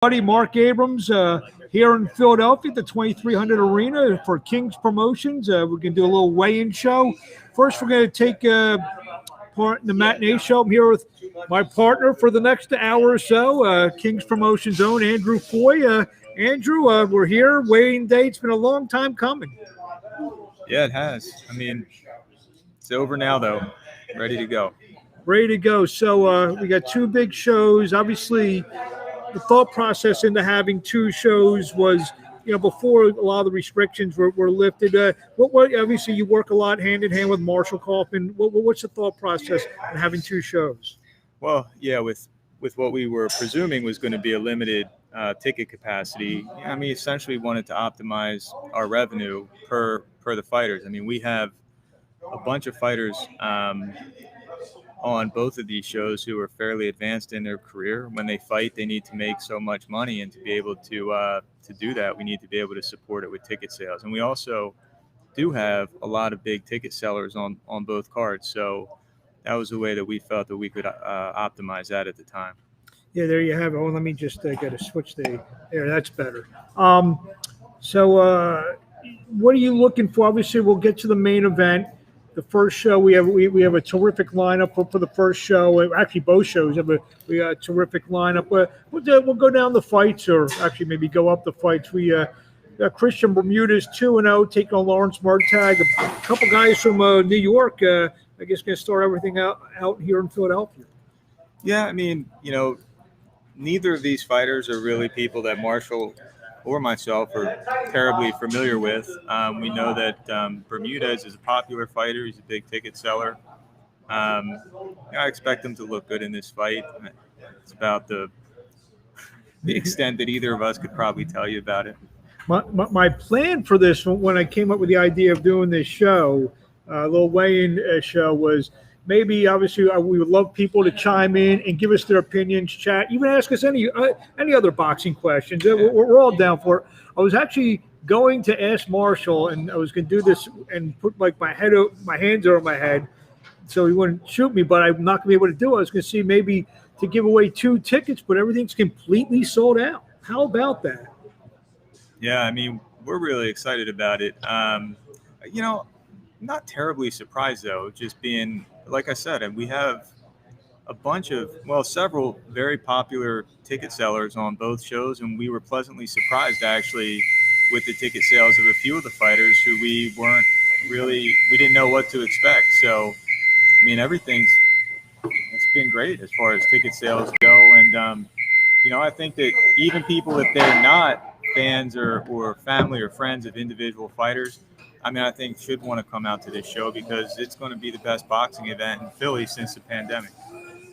Buddy Mark Abrams here in Philadelphia at the 2300 Arena for King's Promotions. We're going to do a little weigh-in show. First, we're going to take part in the matinee show. I'm here with my partner for the next hour or so, King's Promotions own Andrew Foy. Andrew, we're here. Weighing day. It's been a long time coming. Yeah, it has. I mean, it's over now, though. Ready to go. Ready to go. So we got two big shows. Obviously, the thought process into having two shows was, before a lot of the restrictions were lifted. What obviously you work a lot hand in hand with Marshall Kaufman. What's the thought process in having two shows? Well, yeah, with what we were presuming was going to be a limited ticket capacity. I mean, essentially wanted to optimize our revenue per the fighters. I mean, we have a bunch of fighters on both of these shows who are fairly advanced in their career. When they fight, they need to make so much money, and to be able to do that, we need to be able to support it with ticket sales. And we also do have a lot of big ticket sellers on both cards. So that was the way that we felt that we could optimize that at the time. Yeah, there you have it. Oh, let me just get a switch there. That's better. So what are you looking for? Obviously, we'll get to the main event. The first show, we have a terrific lineup for the first show. Actually, both shows we got a terrific lineup. We'll go down the fights, or actually maybe go up the fights. We Christian Bermudez 2-0 taking on Lawrence Mertag. A couple guys from New York. I guess going to start everything out here in Philadelphia. Yeah, I mean, neither of these fighters are really people that Marshall or myself are terribly familiar with. We know that Bermudez is a popular fighter. He's a big ticket seller. I expect him to look good in this fight. It's about the extent that either of us could probably tell you about it. My plan for this, when I came up with the idea of doing this show, a little weigh-in show, was maybe, obviously, we would love people to chime in and give us their opinions, chat, even ask us any other boxing questions. We're all down for it. I was actually going to ask Marshall, and I was going to do this and put my hands over my head so he wouldn't shoot me, but I'm not going to be able to do it. I was going to see maybe to give away 2 tickets, but everything's completely sold out. How about that? Yeah, I mean, we're really excited about it. Not terribly surprised, though, just being, like I said, and we have a bunch of, several very popular ticket sellers on both shows, and we were pleasantly surprised, actually, with the ticket sales of a few of the fighters who we didn't know what to expect. So, I mean, it's been great as far as ticket sales go, and, I think that even people, if they're not fans or family or friends of individual fighters, I mean, I think should want to come out to this show because it's going to be the best boxing event in Philly since the pandemic.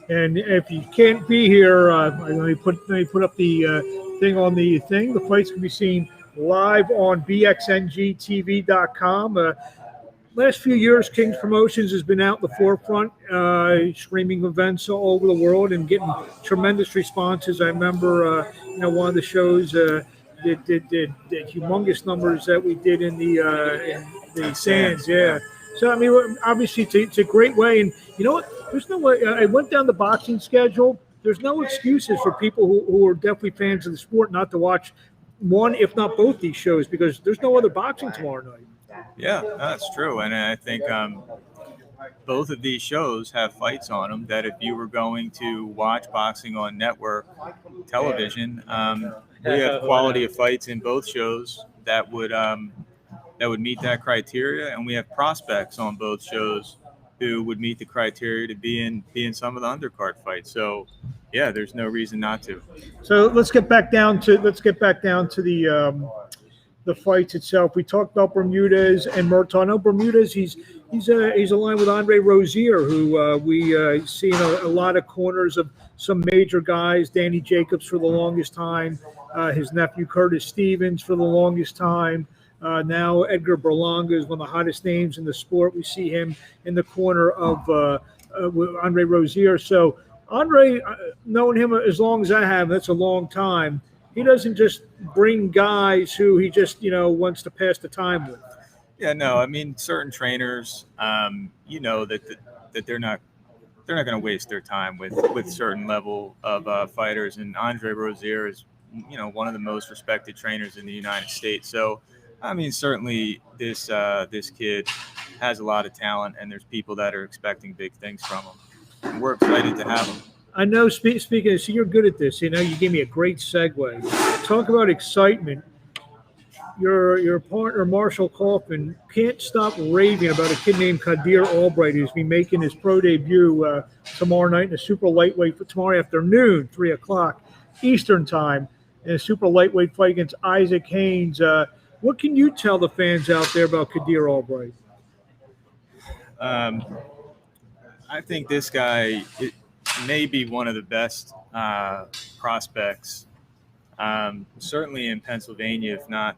And if you can't be here, let me put up the thing on the thing. The fights can be seen live on bxngtv.com. Last few years, King's Promotions has been out in the forefront, streaming events all over the world and getting tremendous responses. I remember, one of the shows. Did humongous numbers that we did in the sands, yeah. So I mean, obviously it's a great way, and you know what? There's no way. I went down the boxing schedule. There's no excuses for people who are definitely fans of the sport not to watch one, if not both, these shows because there's no other boxing tomorrow night. Yeah, that's true, and I think both of these shows have fights on them that if you were going to watch boxing on network television. We have quality of fights in both shows that would meet that criteria, and we have prospects on both shows who would meet the criteria to be in some of the undercard fights. So, yeah, there's no reason not to. So let's get back down to the fights itself. We talked about Bermudez and Murtaugh. No, Bermudez, he's aligned with Andre Rozier, who we see in a lot of corners of some major guys. Danny Jacobs for the longest time. His nephew Curtis Stevens for the longest time. Now Edgar Berlanga is one of the hottest names in the sport. We see him in the corner of Andre Rozier. So Andre, knowing him as long as I have, that's a long time. He doesn't just bring guys who he just wants to pass the time with. Yeah, no, I mean certain trainers, that they're not going to waste their time with certain level of fighters, and Andre Rozier is one of the most respected trainers in the United States. So, I mean, certainly this kid has a lot of talent, and there's people that are expecting big things from him. And we're excited to have him. I know. Speaking of, so you're good at this. You gave me a great segue. Talk about excitement. Your partner Marshall Kaufman can't stop raving about a kid named Kadir Albright who's be making his pro debut tomorrow night in a super lightweight for tomorrow afternoon, 3:00 Eastern time, in a super lightweight fight against Isaac Haynes. What can you tell the fans out there about Kadir Albright? I think this guy may be one of the best prospects, certainly in Pennsylvania, if not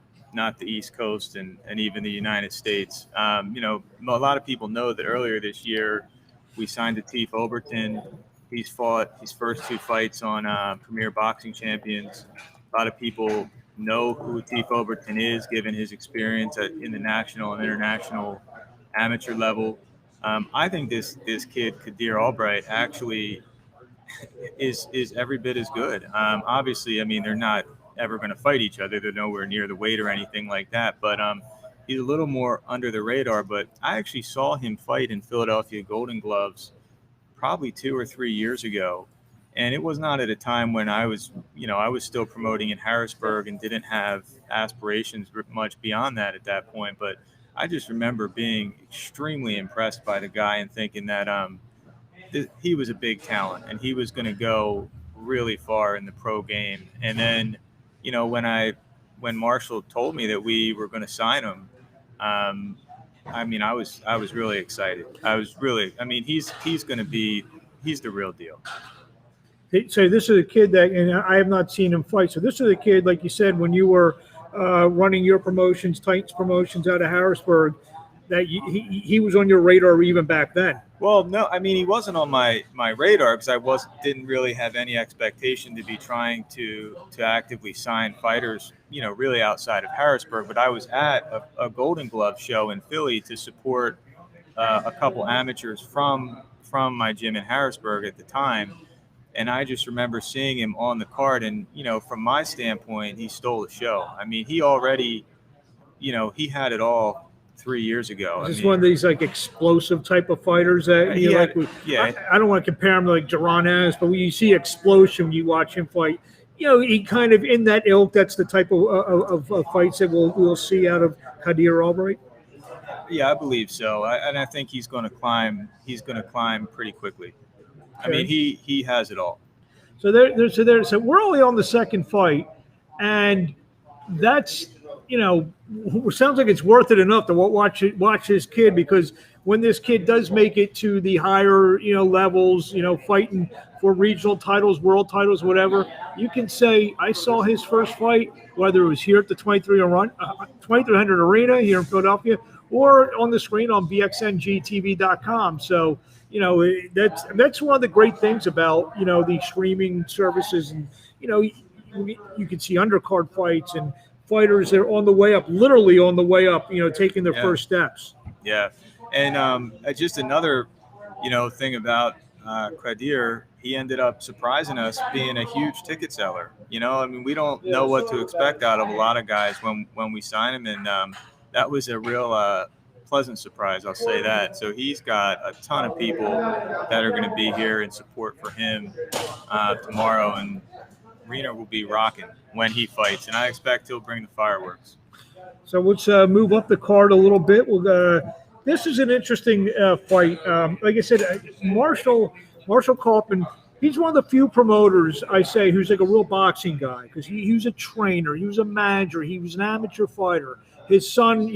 the East Coast and even the United States. A lot of people know that earlier this year we signed Atif Oberton. He's fought his first 2 fights on Premier Boxing Champions. A lot of people know who Atif Oberton is, given his experience in the national and international amateur level. I think this kid, Kadir Albright, actually is every bit as good. Obviously, I mean, they're not ever going to fight each other. They're nowhere near the weight or anything like that. But he's a little more under the radar. But I actually saw him fight in Philadelphia Golden Gloves probably 2 or 3 years ago. And it was not at a time when I was still promoting in Harrisburg and didn't have aspirations much beyond that at that point. But I just remember being extremely impressed by the guy and thinking that he was a big talent and he was going to go really far in the pro game. And then, when Marshall told me that we were going to sign him, I was really excited. He's the real deal. So this is a kid that, and I have not seen him fight. So this is a kid, like you said, when you were running your promotions, Titans promotions out of Harrisburg, that he was on your radar even back then. Well, no, I mean, he wasn't on my radar because I didn't really have any expectation to be trying to actively sign fighters, really outside of Harrisburg. But I was at a Golden Glove show in Philly to support a couple amateurs from my gym in Harrisburg at the time. And I just remember seeing him on the card. And, from my standpoint, he stole the show. I mean, he already, he had it all 3 years ago. Is this one of these like explosive type of fighters that I don't want to compare him to like Duran, but when you see explosion, you watch him fight. He kind of in that ilk. That's the type of fights that we'll see out of Kadir Albright. Yeah, I believe so. I think he's going to climb. He's going to climb pretty quickly. Okay. I mean, he has it all. So so we're only on the second fight, and that's. Sounds like it's worth it enough to watch this kid, because when this kid does make it to the higher, levels, fighting for regional titles, world titles, whatever, you can say, I saw his first fight, whether it was here at the 2300 Arena here in Philadelphia or on the screen on bxngtv.com. So, that's one of the great things about, the streaming services, and, you can see undercard fights and fighters that are on the way up, literally on the way up, taking their first steps. Yeah. And just another, thing about Kadir, he ended up surprising us being a huge ticket seller. We don't know what to expect out of a lot of guys when we sign him. And that was a real pleasant surprise, I'll say that. So he's got a ton of people that are going to be here in support for him tomorrow. And Arena will be rocking when he fights, and I expect he'll bring the fireworks. So let's move up the card a little bit. This is an interesting fight. Like I said, Marshall Kaufman, he's one of the few promoters, I say, who's like a real boxing guy, because he was a trainer, he was a manager, he was an amateur fighter. His son,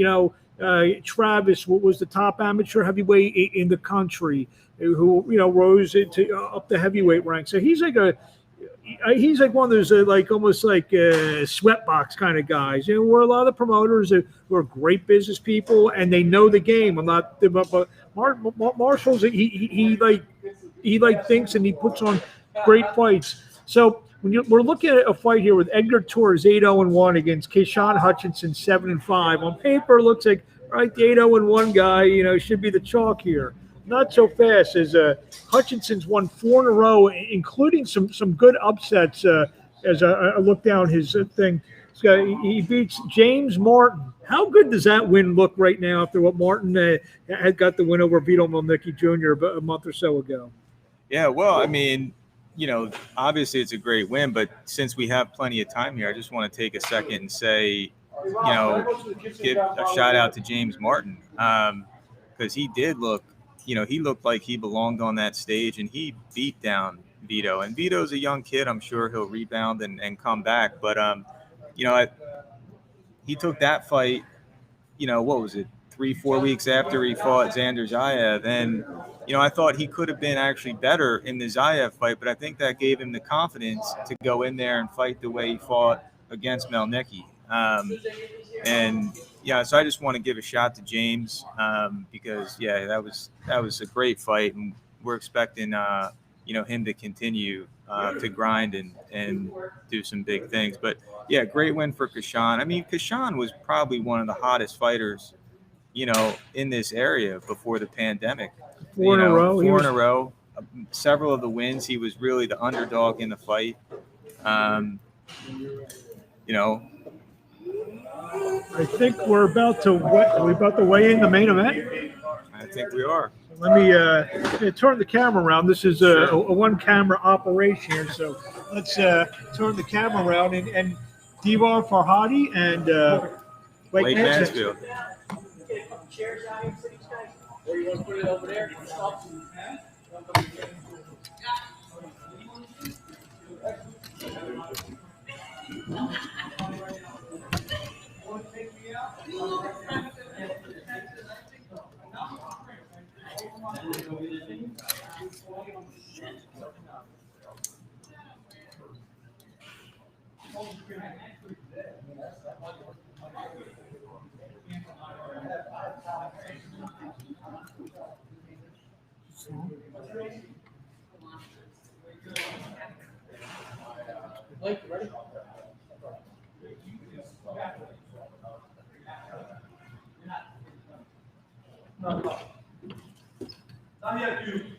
Travis, was the top amateur heavyweight in the country, who rose into up the heavyweight rank. So he's like one of those almost like sweatbox kind of guys. Where a lot of promoters who are great business people and they know the game. But Marshall's he thinks and he puts on great fights. So we're looking at a fight here with Edgar Torres 8-0-1 against Keyshawn Hutchinson 7-5. On paper, it looks like the 8-0-1 guy should be the chalk here. Not so fast, as Hutchinson's won 4 in a row, including some good upsets as I look down his thing. He beats James Martin. How good does that win look right now after what Martin had got the win over Vito Malnicki Jr. about a month or so ago? Yeah, well, I mean, obviously it's a great win, but since we have plenty of time here, I just want to take a second and say, give a shout out to James Martin, because he did look, he looked like he belonged on that stage, and he beat down Vito. And Vito's a young kid. I'm sure he'll rebound and come back. But, he took that fight, what was it, 3-4 weeks after he fought Xander Zayev's. And, I thought he could have been actually better in the Zayev fight, but I think that gave him the confidence to go in there and fight the way he fought against Malnicki. So I just want to give a shout to James, because that was a great fight, and we're expecting him to continue to grind and do some big things. But yeah, great win for Kashan. I mean, Kashan was probably one of the hottest fighters, in this area before the pandemic. Four in a row. Several of the wins, he was really the underdog in the fight. I think we're about to weigh in the main event. I think we are. Let me turn the camera around. This is a one-camera operation here, so let's turn the camera around and Devar Fehadi and Blake Mansfield. Chairs out here for these guys. Or you want to put it over there? Blake, you ready?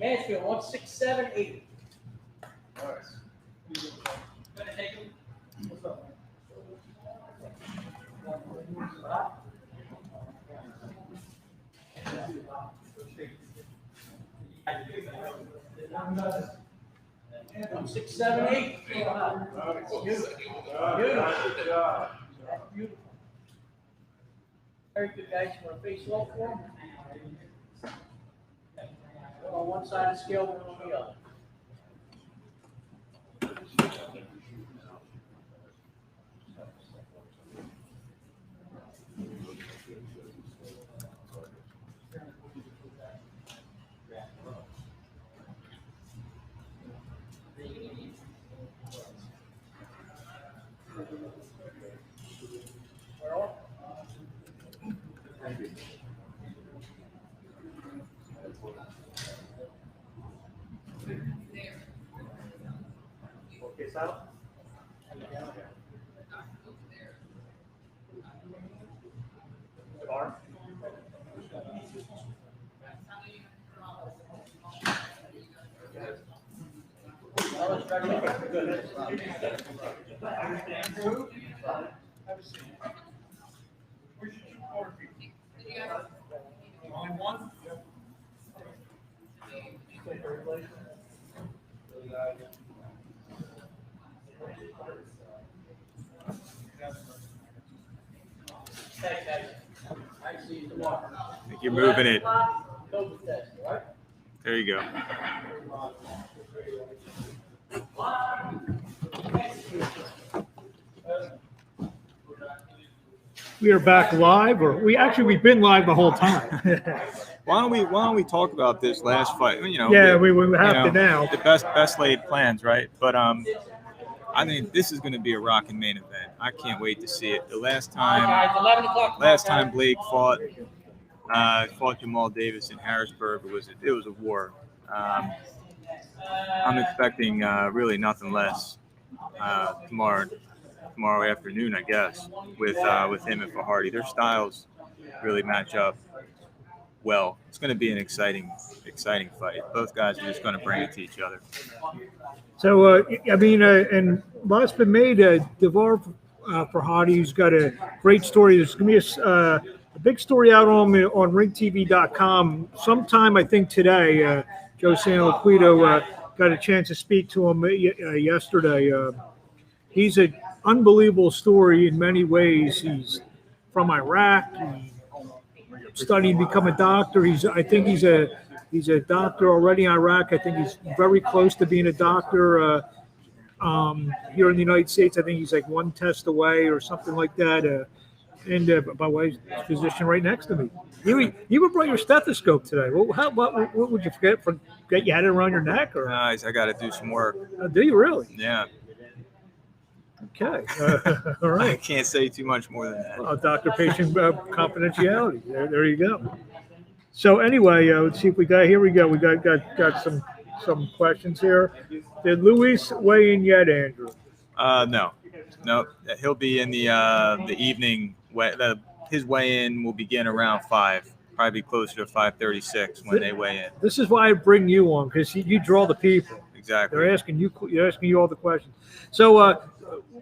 Mansfield, 1678. All right. Gonna take him. What's up? I'm 6, 7, 8. Beautiful. Very good, guys. You want to face low for him? One on one side of the scale, one on the other. Okay, Sal. Devar. Only one? I see you tomorrow. I think you're moving it. There you go. We are back live, or we've been live the whole time. Why don't we talk about this last fight? We have to now. The best laid plans, right? But I think this is going to be a rocking main event. I can't wait to see it. The last time Blake fought Jamal Davis in Harrisburg, it was a war. I'm expecting really nothing less tomorrow afternoon, I guess, with him and Fehadi. Their styles really match up well. It's going to be an exciting fight. Both guys are just going to bring it to each other. So, I mean, and lots been made. Devar Fehadi's got a great story. There's going to be a big story out on ringtv.com sometime, I think, today. Joe Sanliquito got a chance to speak to him yesterday. He's an unbelievable story in many ways. He's from Iraq. He studied to become a doctor. I think he's a doctor already in Iraq. I think he's very close to being a doctor here in the United States. I think he's like one test away or something like that. And my wife's physician right next to me. You even brought your stethoscope today. What would you forget? You had it around your neck, or? Nice. I got to do some work. Do you really? Yeah. Okay. All right. I can't say too much more than that. Doctor-patient confidentiality. There you go. So anyway, let's see if we got. Here we go. We got some questions here. Did Luis weigh in yet, Andrew? No. He'll be in the evening. His weigh-in will begin around 5. Probably closer to 5:36 when they weigh in. This is why I bring you on, because you draw the people. Exactly. They're asking you all the questions. So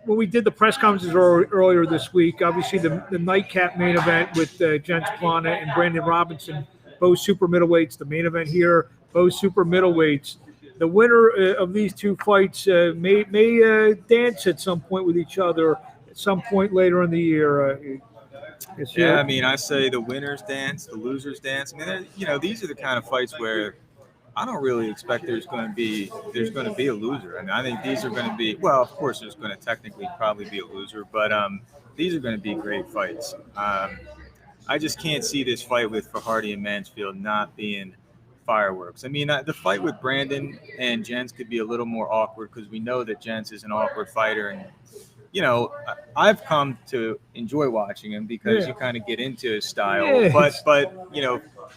when we did the press conferences earlier this week, obviously the nightcap main event with Jens Plana and Brandon Robinson, both super middleweights. The main event here, both super middleweights. The winner of these two fights may dance at some point with each other at some point later in the year. Yeah, I mean, I say the winners dance, the losers dance. I mean, these are the kind of fights where I don't really expect there's going to be a loser. I mean, I think these are going to be, well, of course, there's going to technically probably be a loser, but these are going to be great fights. I just can't see this fight with Fehadi and Mansfield not being fireworks. I mean, the fight with Brandon and Jens could be a little more awkward because we know that Jens is an awkward fighter, and I've come to enjoy watching him because you kind of get into his style. But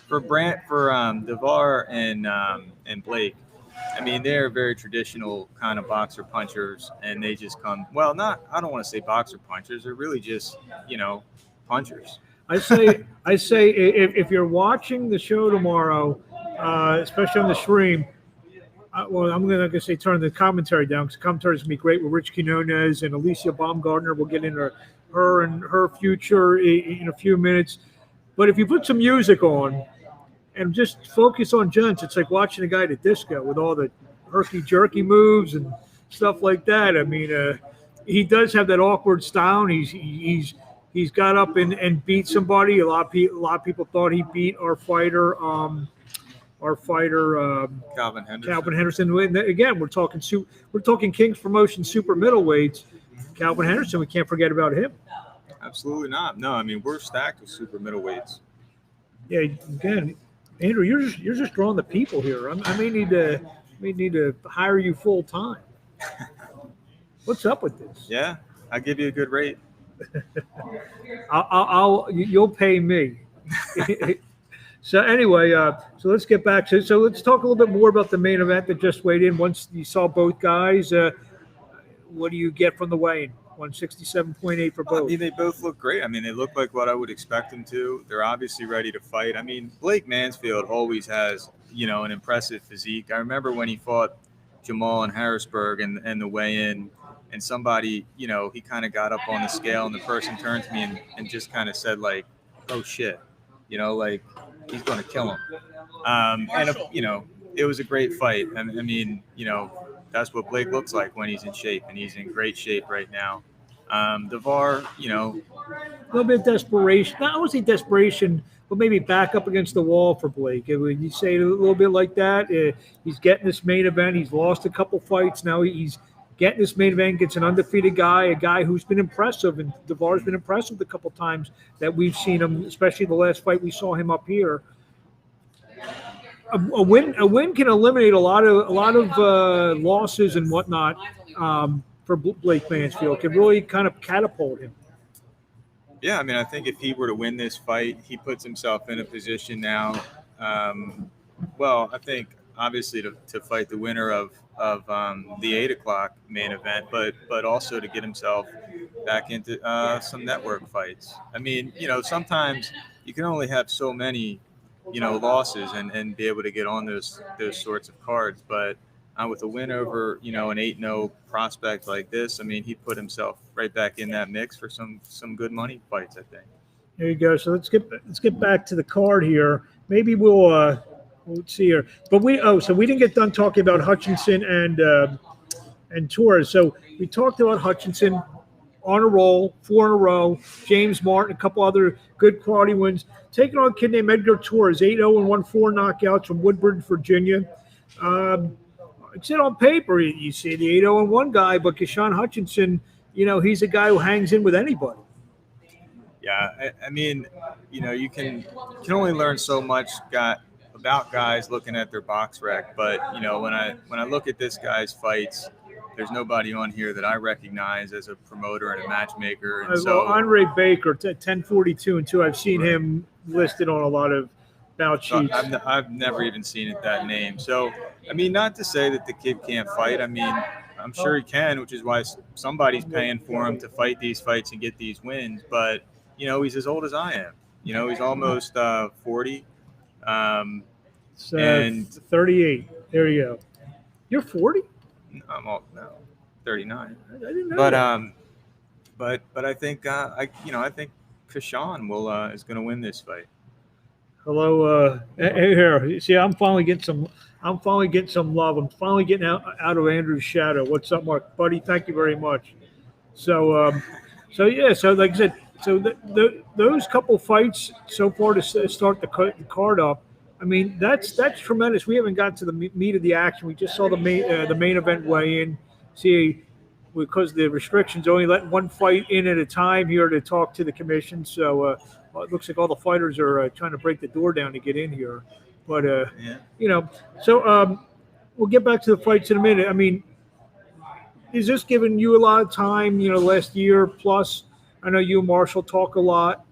for Devar and Blake, I mean, they're very traditional kind of boxer punchers, and they just come. Well, I don't want to say boxer punchers. They're really just punchers. I say if you're watching the show tomorrow, especially on the stream. Well, I'm going to say turn the commentary down because the commentary is going to be great with Rich Quinones and Alicia Baumgartner. We'll get into her and her future in a few minutes. But if you put some music on and just focus on Jens, it's like watching a guy at a disco with all the herky-jerky moves and stuff like that. I mean, he does have that awkward style. He's got up and beat somebody. A lot of people thought he beat our fighter. Calvin Henderson. And again, we're talking King's Promotion super middleweights. Calvin Henderson, we can't forget about him. Absolutely not. No, I mean, we're stacked with super middleweights. Yeah, again, Andrew, you're just drawing the people here. I may need to hire you full time. What's up with this? Yeah, I'll give you a good rate. You'll pay me. So anyway, so let's get back to so let's talk a little bit more about the main event that just weighed in. Once you saw both guys, what do you get from the weigh-in? 167.8 for both. I mean, they both look great. I mean, they look like what I would expect them to. They're obviously ready to fight. I mean, Blake Mansfield always has, an impressive physique. I remember when he fought Jamal in Harrisburg and the weigh-in, and somebody, he kind of got up on the scale, and the person turned to me and just kind of said, like, oh, shit, he's going to kill him. It was a great fight. I mean, that's what Blake looks like when he's in shape, and he's in great shape right now. Devar, a little bit of desperation. Not only desperation, but maybe back up against the wall for Blake. When you say it a little bit like that, he's getting this main event. He's lost a couple fights. Now he's getting this main event, gets an undefeated guy, a guy who's been impressive, and Devar's been impressive the couple times that we've seen him, especially the last fight we saw him up here. A win can eliminate a lot of losses and whatnot for Blake Mansfield. Can really kind of catapult him. Yeah, I mean, I think if he were to win this fight, he puts himself in a position now. I think obviously to fight the winner of the 8 o'clock main event, but also to get himself back into some network fights. I mean, sometimes you can only have so many, losses and be able to get on those sorts of cards. But with a win over, an 8-0 prospect like this, I mean, he put himself right back in that mix for some good money fights, I think. There you go. So let's get back to the card here. Maybe we'll see here. But so we didn't get done talking about Hutchinson and Torres. So we talked about Hutchinson on a roll, 4 in a row. James Martin, a couple other good quality wins. Taking on a kid named Edgar Torres, 8-0 and 1-4 knockouts from Woodbridge, Virginia. It's on paper, you see the 8-0 and 1 guy, but Keyshawn Hutchinson, he's a guy who hangs in with anybody. Yeah, I mean, you can only learn so much about guys looking at their box rec, but when I look at this guy's fights, there's nobody on here that I recognize as a promoter and a matchmaker. And so Andre Baker, 1042 and 2. I've seen him listed on a lot of bout sheets. I've never even seen that name. So I mean, not to say that the kid can't fight. I mean, I'm sure he can, which is why somebody's paying for him to fight these fights and get these wins. But he's as old as I am. He's almost 40. And 38. There you go. You're 40? I'm 39. I didn't know. But I think I think Keyshawn is going to win this fight. Hello, here. See, I'm finally getting some love. I'm finally getting out of Andrew's shadow. What's up, Mark, buddy? Thank you very much. So yeah. So like I said, those couple fights so far to start the card up. I mean, that's tremendous. We haven't got to the meat of the action. We just saw the main event weigh in. See, because the restrictions only let one fight in at a time here to talk to the commission. So it looks like all the fighters are trying to break the door down to get in here. But So we'll get back to the fights in a minute. I mean, is this giving you a lot of time? Last year plus. I know you and Marshall talk a lot.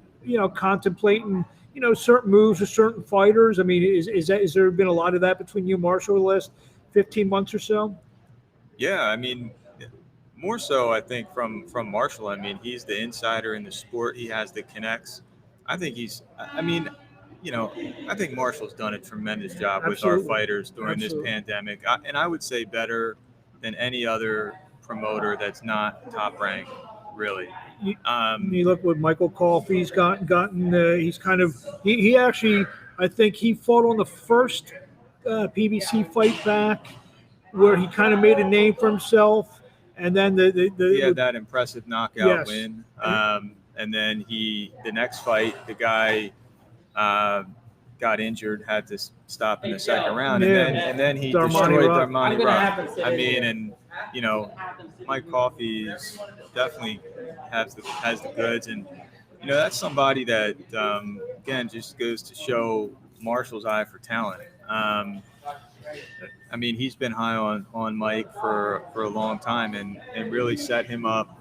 Contemplating. Certain moves with certain fighters. I mean, is there been a lot of that between you and Marshall the last 15 months or so? Yeah, I mean, more so, I think, from Marshall. I mean, he's the insider in the sport. He has the connects. I think I think Marshall's done a tremendous job Absolutely. with our fighters during this pandemic. And I would say better than any other promoter that's not top ranked, really. You look what Michael Coffey's gotten. He's kind of he actually, I think he fought on the first PBC fight back where he kind of made a name for himself, and then he had that impressive knockout win. And then the next fight, the guy got injured, had to stop in the second round, and then he destroyed Darmani Rock. I mean, and Mike Coffey definitely has the goods, and that's somebody that again just goes to show Marshall's eye for talent. I mean, he's been high on Mike for a long time, and really set him up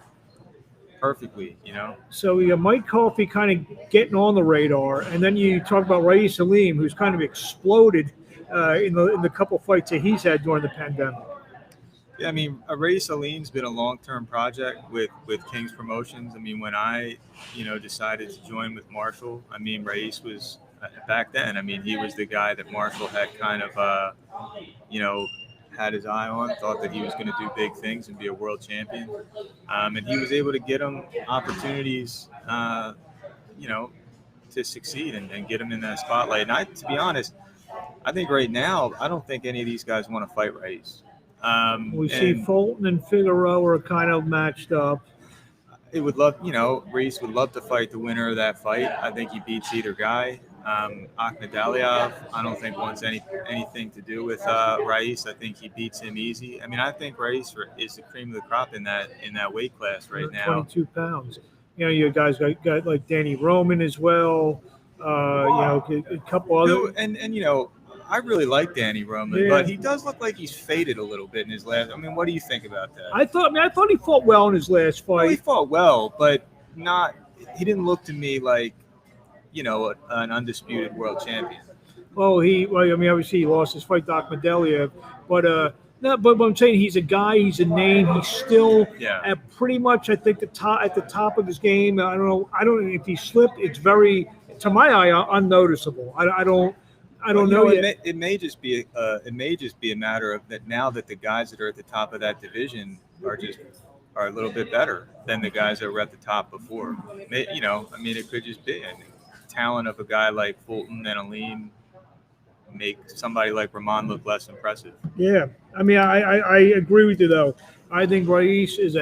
perfectly. So you got Mike Coffey kind of getting on the radar, and then you talk about Rais Salim, who's kind of exploded in the couple fights that he's had during the pandemic. Yeah, I mean, Rais Salim's been a long-term project with King's Promotions. I mean, when I, decided to join with Marshall, I mean, Rais was back then. I mean, he was the guy that Marshall had kind of, had his eye on, thought that he was going to do big things and be a world champion. And he was able to get him opportunities, to succeed and get him in that spotlight. And to be honest, I think right now, I don't think any of these guys want to fight Rais. We see Fulton and Figueroa are kind of matched up. It would love, Rais would love to fight the winner of that fight. I think he beats either guy. Akhmadaliev, I don't think wants anything to do with Rais. I think he beats him easy. I mean, I think Rais is the cream of the crop in that weight class right now. 22 pounds. You guys got like Danny Roman as well. A couple other. I really like Danny Roman, but he does look like he's faded a little bit in his last. I mean, what do you think about that? I thought he fought well in his last fight. Well, he fought well, but not. He didn't look to me like, an undisputed world champion. Obviously he lost his fight to Akhmadaliev, but I'm saying he's a guy, he's a name, he's still at pretty much at the top of his game. I don't know if he slipped. It's very, to my eye, unnoticeable. I don't know yet. It may just be a matter of that now that the guys that are at the top of that division are a little bit better than the guys that were at the top before. It could just be talent of a guy like Fulton and Aleem make somebody like Ramon look less impressive. Yeah, I mean, I agree with you though. I think Raiz is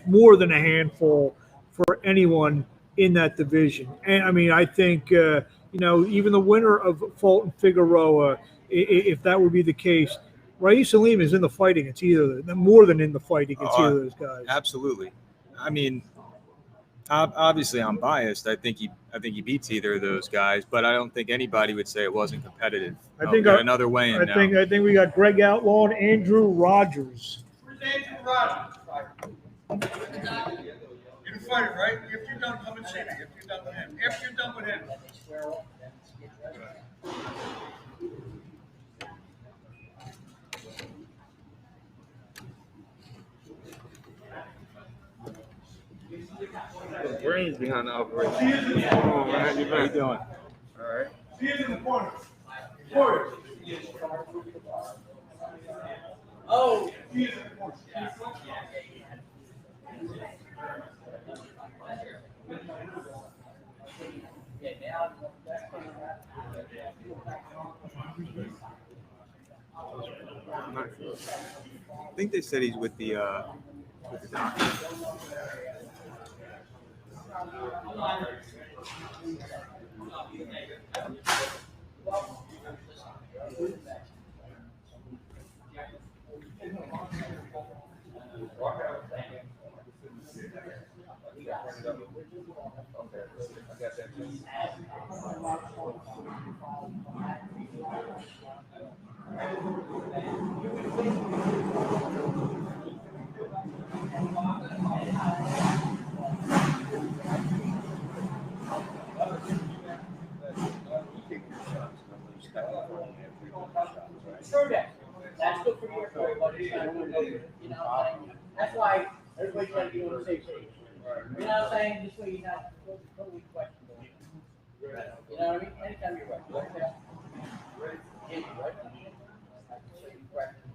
more than a handful for anyone in that division. And I mean, I think even the winner of Fulton Figueroa, if that would be the case, Raiz Salim is in the fight against more than in the fight against either of those guys. Absolutely. I mean, obviously I'm biased. I think he beats either of those guys, but I don't think anybody would say it wasn't competitive. I think another weigh-in now. I think we got Greg Outlaw and Andrew Rogers. Where's Andrew Rogers? You're the fighter, right? If you're done, come and see me. If you're done with him. If you're done with him. Brains behind the operation. Oh, man, you How you doing? All right. See you in the corner. Corner. Oh. See you in the corner. I think they said he's with the doctor. True that. That's good for your career, but it's not good for you. You know what I'm saying? That's why everybody's got to be on the same page. You know what I'm saying? This way you're not totally questionable. You know what I mean? Anytime you're right. Okay. Yeah, you're right. So you question.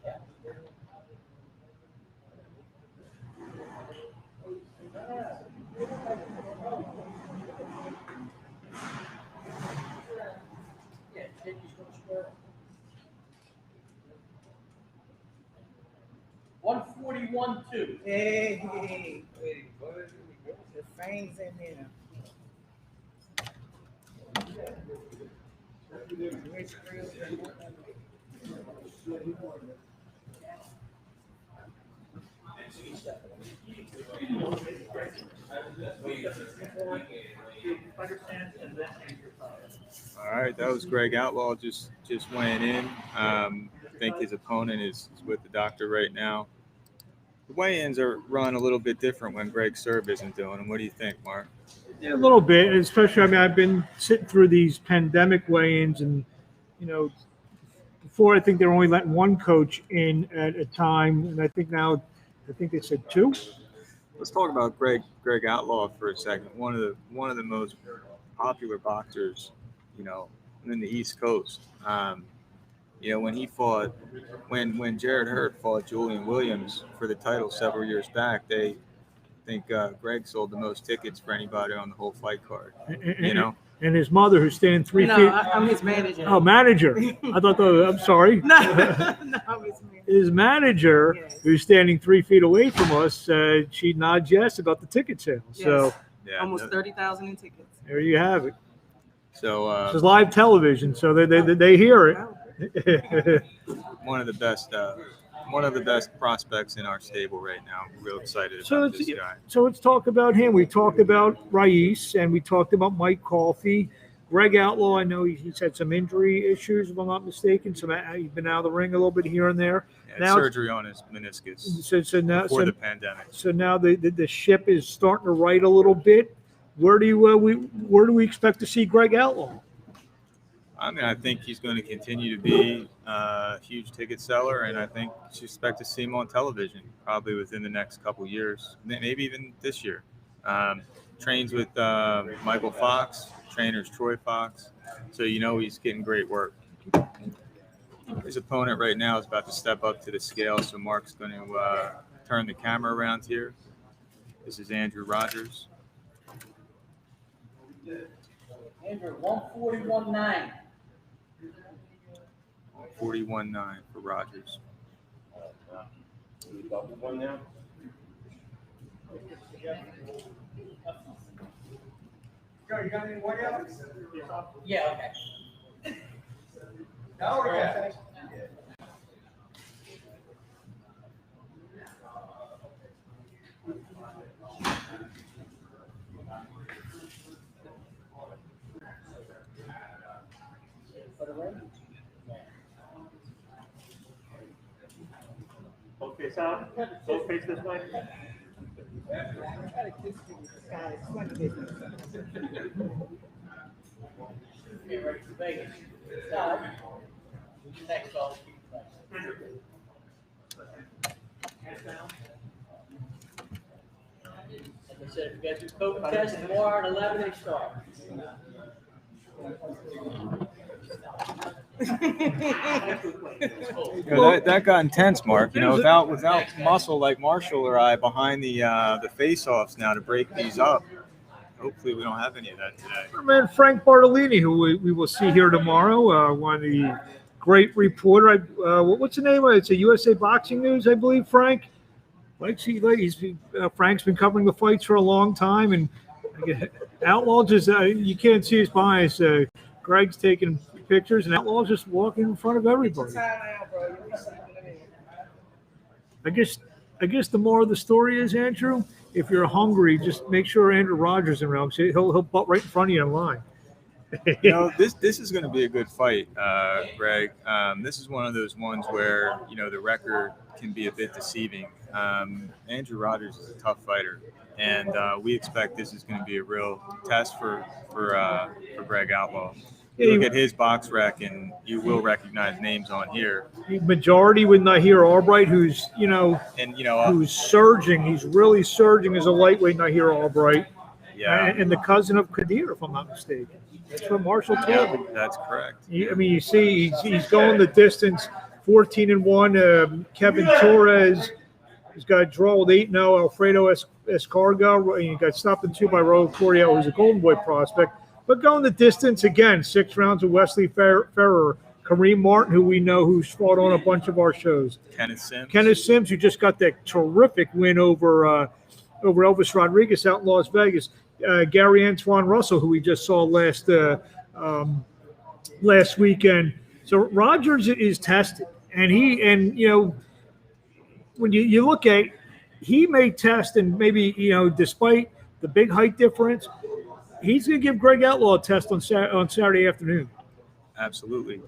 Yeah. Yeah, then you go square up. 141-2. Hey, the fangs in there. Rich Crew. All right, that was Greg Outlaw just weighing in. I think his opponent is with the doctor right now. The weigh-ins are run a little bit different when Greg Serb isn't doing them. What do you think, Mark? Yeah, a little bit, especially. I mean, I've been sitting through these pandemic weigh-ins, and before I think they were only letting one coach in at a time, and I think now, they said two. Let's talk about Greg Outlaw for a second. One of the most popular boxers, in the East Coast. When he fought, when Jared Hurd fought Julian Williams for the title several years back, I think Greg sold the most tickets for anybody on the whole fight card. And his mother, who's standing 3 feet. I'm his manager. Oh, manager. I thought I'm sorry. No, I'm his manager. His manager, Yes. who's standing 3 feet away from us, she nods yes about the ticket sale. Yes. So Yeah, Almost 30,000 in tickets. there you have it. So This is live television, so they hear it. Wow. one of the best prospects in our stable right now. I'm real excited So about it's- this guy. So let's talk about him. We talked about Raiz, and we talked about Mike Coffey. Greg Outlaw, I know he's had some injury issues, if I'm not mistaken. So he's been out of the ring a little bit here and there. Yeah, Now- surgery on his meniscus So now, before the pandemic. so now the ship is starting to right a little bit. Where do we expect to see Greg Outlaw? I mean, I think he's going to continue to be a huge ticket seller, and I think you should expect to see him on television probably within the next couple of years, maybe even this year. Trains with Michael Fox, trainers Troy Fox, So he's getting great work. His opponent right now is about to step up to the scale, so Mark's going to turn the camera around here. This is Andrew Rogers. Andrew, 141.9. 41.9 for Rogers. One now. Yeah, okay. Now we're good. Okay, Sam. Don't face this way. Get ready for Vegas. Stop. Next call. Like I said, if you guys do COVID test tomorrow at 11, they start. That got intense, Mark. Without muscle like Marshall or I behind the face-offs now to break these up. Hopefully, we don't have any of that today. Our man Frank Bartolini, who we will see here tomorrow, one of the great reporter. What's the name of it? It's a USA Boxing News, I believe. Frank, Frank's been covering the fights for a long time, and Outlaw just you can't see his bias. Greg's taking pictures, and Outlaw's just walking in front of everybody. I guess the more of the story is, Andrew, if you're hungry, just make sure Andrew Rogers is around. He'll butt right in front of you in line. This is going to be a good fight, Greg. This is one of those ones where the record can be a bit deceiving. Andrew Rogers is a tough fighter, and we expect this is going to be a real test for Greg Outlaw. You look at his box rec, and you will recognize names on here. Majority with Nahir Albright, who's who's surging. He's really surging as a lightweight. Nahir Albright, and the cousin of Kadir, if I'm not mistaken. That's what Marshall told me. That's correct. You see, he's going the distance. 14-1. Kevin Torres has got a draw with 8-0. Alfredo Escarga. He got stopped in 2 by Raul Coriel, who's a Golden Boy prospect. But going the distance again, 6 rounds with Wesley Ferrer, Kareem Martin, who we know, who's fought on a bunch of our shows. Kenneth Sims, who just got that terrific win over Elvis Rodriguez out in Las Vegas. Gary Antoine Russell, who we just saw last weekend. So Rogers is tested, and when you look at, he may test, and maybe despite the big height difference, he's going to give Greg Outlaw a test on Saturday afternoon. Absolutely.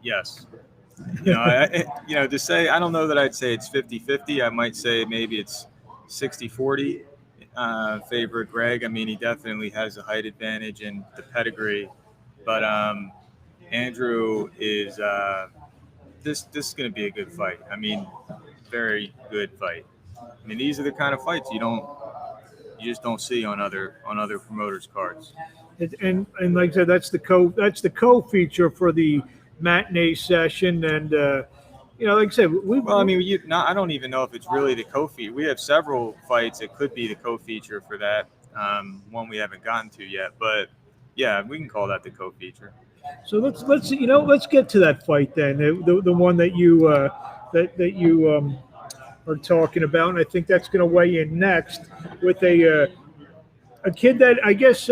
Yes. To say, I don't know that I'd say it's 50-50. I might say maybe it's 60-40 favor Greg. He definitely has a height advantage and the pedigree. But Andrew is this is going to be a good fight. Very good fight. These are the kind of fights you just don't see on other promoters' cards. And like I said, that's the co-feature for the matinee session. And like I said, I don't even know if it's really the co-feature. We have several fights that could be the co-feature for that. One we haven't gotten to yet, but yeah, we can call that the co-feature. So let's get to that fight then. The one that you are talking about, and I think that's going to weigh in next with a kid that I guess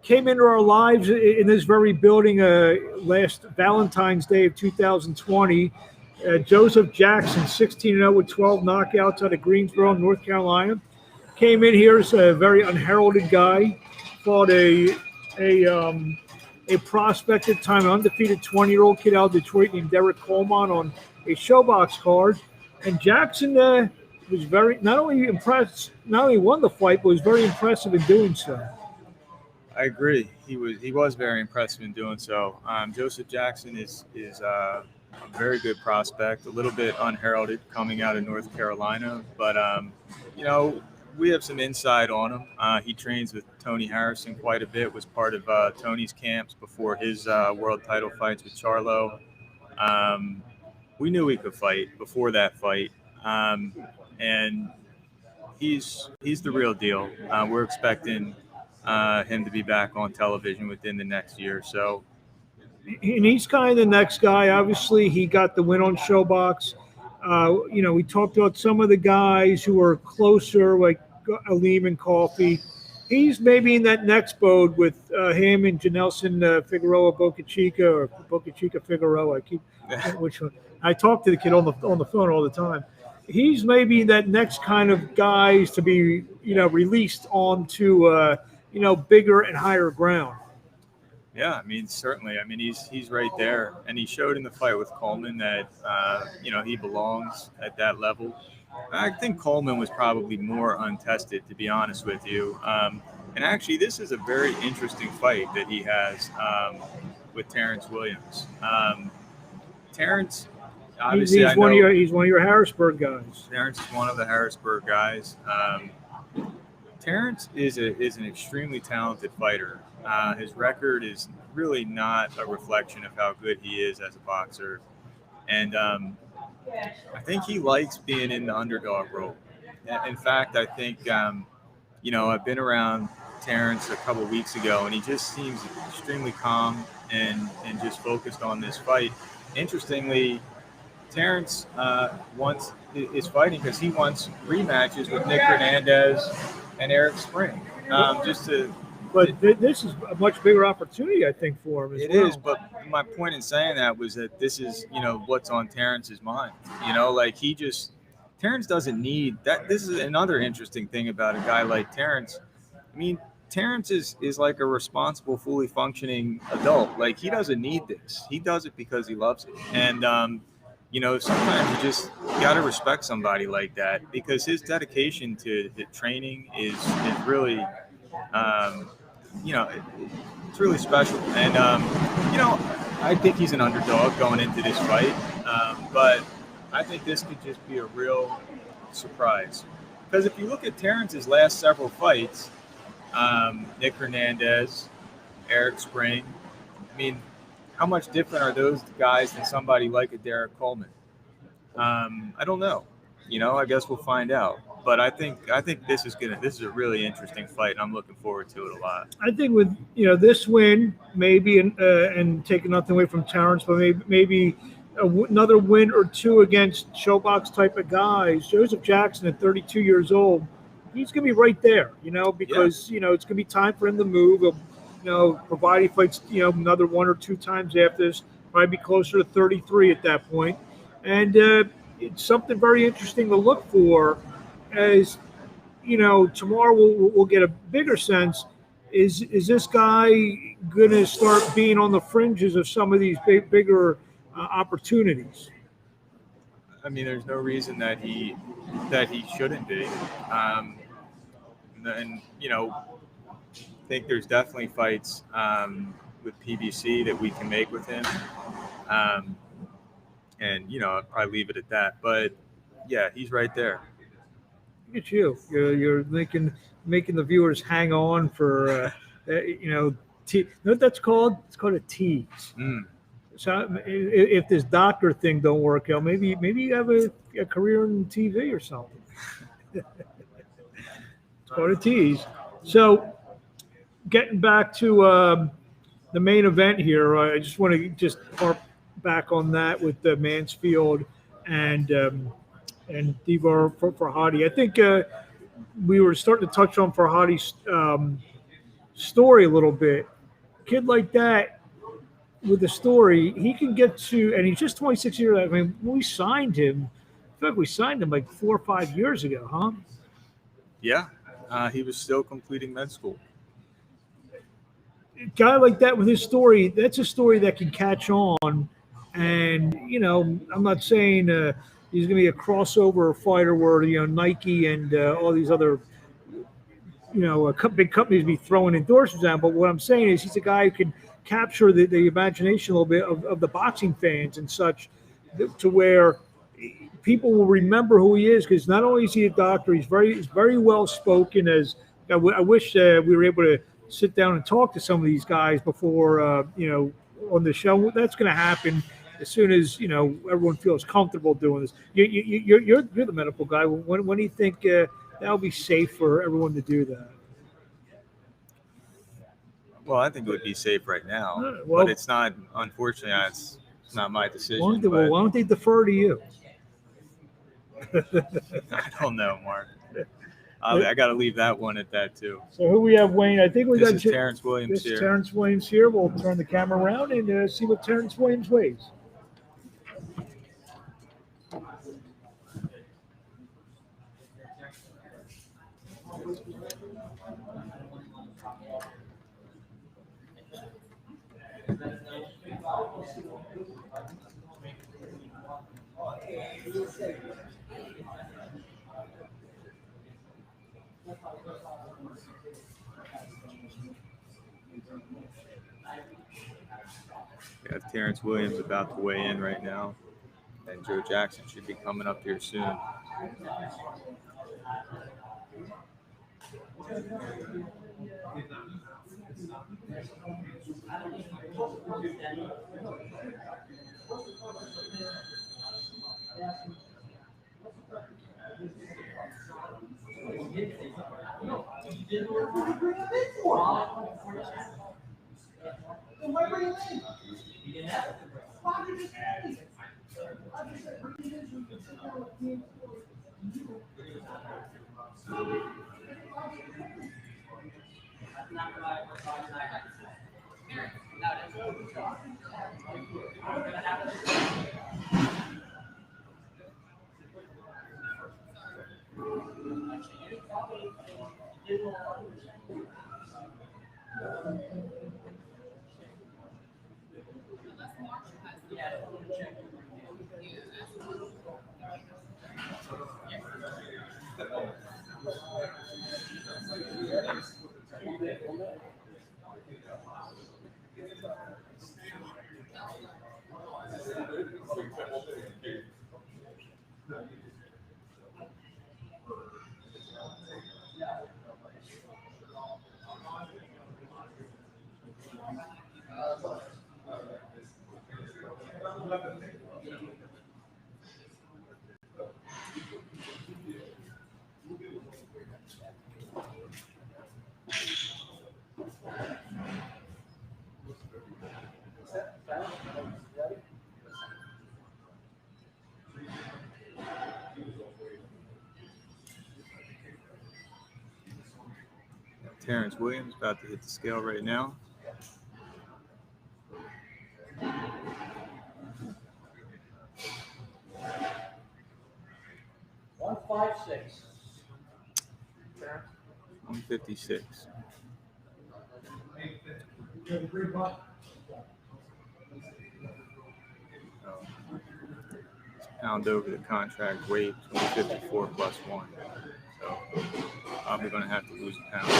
came into our lives in this very building last Valentine's Day of 2020. Joseph Jackson, 16-0 with 12 knockouts out of Greensboro, North Carolina. Came in here as a very unheralded guy. Fought a prospect at the time, an undefeated 20-year-old kid out of Detroit named Derek Coleman on a showbox card. And Jackson was not only won the fight, but was very impressive in doing so. I agree. He was very impressive in doing so. Joseph Jackson is a very good prospect, a little bit unheralded coming out of North Carolina. But, we have some insight on him. He trains with Tony Harrison quite a bit. Was part of Tony's camps before his world title fights with Charlo. We knew he could fight before that fight, and he's the real deal. We're expecting him to be back on television within the next year or so. And he's kind of the next guy. Obviously, he got the win on Showbox. We talked about some of the guys who are closer, like Aleem and Coffey. He's maybe in that next boat with him and Janelson Figueroa Boca Chica, or Boca Chica Figueroa. Which one? I talk to the kid on the phone all the time. He's maybe that next kind of guys to be released onto bigger and higher ground. Yeah, I mean, certainly. I mean, he's right there, and he showed in the fight with Coleman that he belongs at that level. I think Coleman was probably more untested, to be honest with you. And actually, this is a very interesting fight that he has with Terrance Williams. Terrance, obviously, he's one of your Harrisburg guys. Terrance is one of the Harrisburg guys. Terrance is an extremely talented fighter. His record is really not a reflection of how good he is as a boxer. And I think he likes being in the underdog role. In fact, I think, I've been around Terrance a couple weeks ago, and he just seems extremely calm and just focused on this fight. Interestingly, Terrance is fighting because he wants rematches with Nick Hernandez and Eric Spring. But this is a much bigger opportunity, I think, for him. It is, but my point in saying that was that this is, what's on Terrance's mind. Terrance doesn't need that. This is another interesting thing about a guy like Terrance. I mean, Terrance is like a responsible, fully functioning adult. Like, he doesn't need this. He does it because he loves it. And, sometimes you got to respect somebody like that, because his dedication to the training is really, it's really special. And, I think he's an underdog going into this fight. But I think this could just be a real surprise. Because if you look at Terrance's last several fights, Nick Hernandez, Eric Spring, I mean, how much different are those guys than somebody like a Derek Coleman? I don't know. I guess we'll find out. But I think this is a really interesting fight, and I'm looking forward to it a lot. I think with this win, maybe and taking nothing away from Terrance, but maybe another win or two against Showbox type of guys. Joseph Jackson at 32 years old, he's going to be right there, because it's going to be time for him to move. Provided he fights another one or two times after this, probably be closer to 33 at that point. And it's something very interesting to look for. As tomorrow we'll get a bigger sense. Is this guy going to start being on the fringes of some of these bigger opportunities? I mean, there's no reason that he shouldn't be. And I think there's definitely fights with PBC that we can make with him. And I'll probably leave it at that. But yeah, he's right there. Look at you. You're making the viewers hang on for you know what that's called? It's called a tease. So if this doctor thing don't work out, maybe you have a career in TV or something. It's called a tease. So getting back to the main event here, I just want to harp back on that with the Mansfield and Devar for Fehadi. I think we were starting to touch on Fehadi's story a little bit. A kid like that with the story, he can get to, and he's just 26 years old. I mean, we signed him. I feel like we signed him like 4 or 5 years ago, huh? Yeah, he was still completing med school. A guy like that with his story, that's a story that can catch on. And, I'm not saying he's going to be a crossover fighter where, Nike and all these other, big companies be throwing endorsements down. But what I'm saying is he's a guy who can capture the imagination a little bit of the boxing fans and such, to where people will remember who he is because not only is he a doctor, he's very well spoken. As I wish we were able to sit down and talk to some of these guys before on the show. That's going to happen as soon as everyone feels comfortable doing this. You're the medical guy. When do you think that'll be safe for everyone to do that? Well, I think it would be safe right now, Well- but it's not. Unfortunately, it's not my decision. Why but don't they defer to you? I don't know, Mark. I got to leave that one at that too. So who we have, Wayne? I think we This got is Terrance Williams this here. Terrance Williams here. We'll turn the camera around and see what Terrance Williams weighs. We have Terrance Williams about to weigh in right now, and Joe Jackson should be coming up here soon. Terrance Williams about to hit the scale right now. $156. 156. Pound over the contract weight, 154 plus 1. So probably going to have to lose a pound.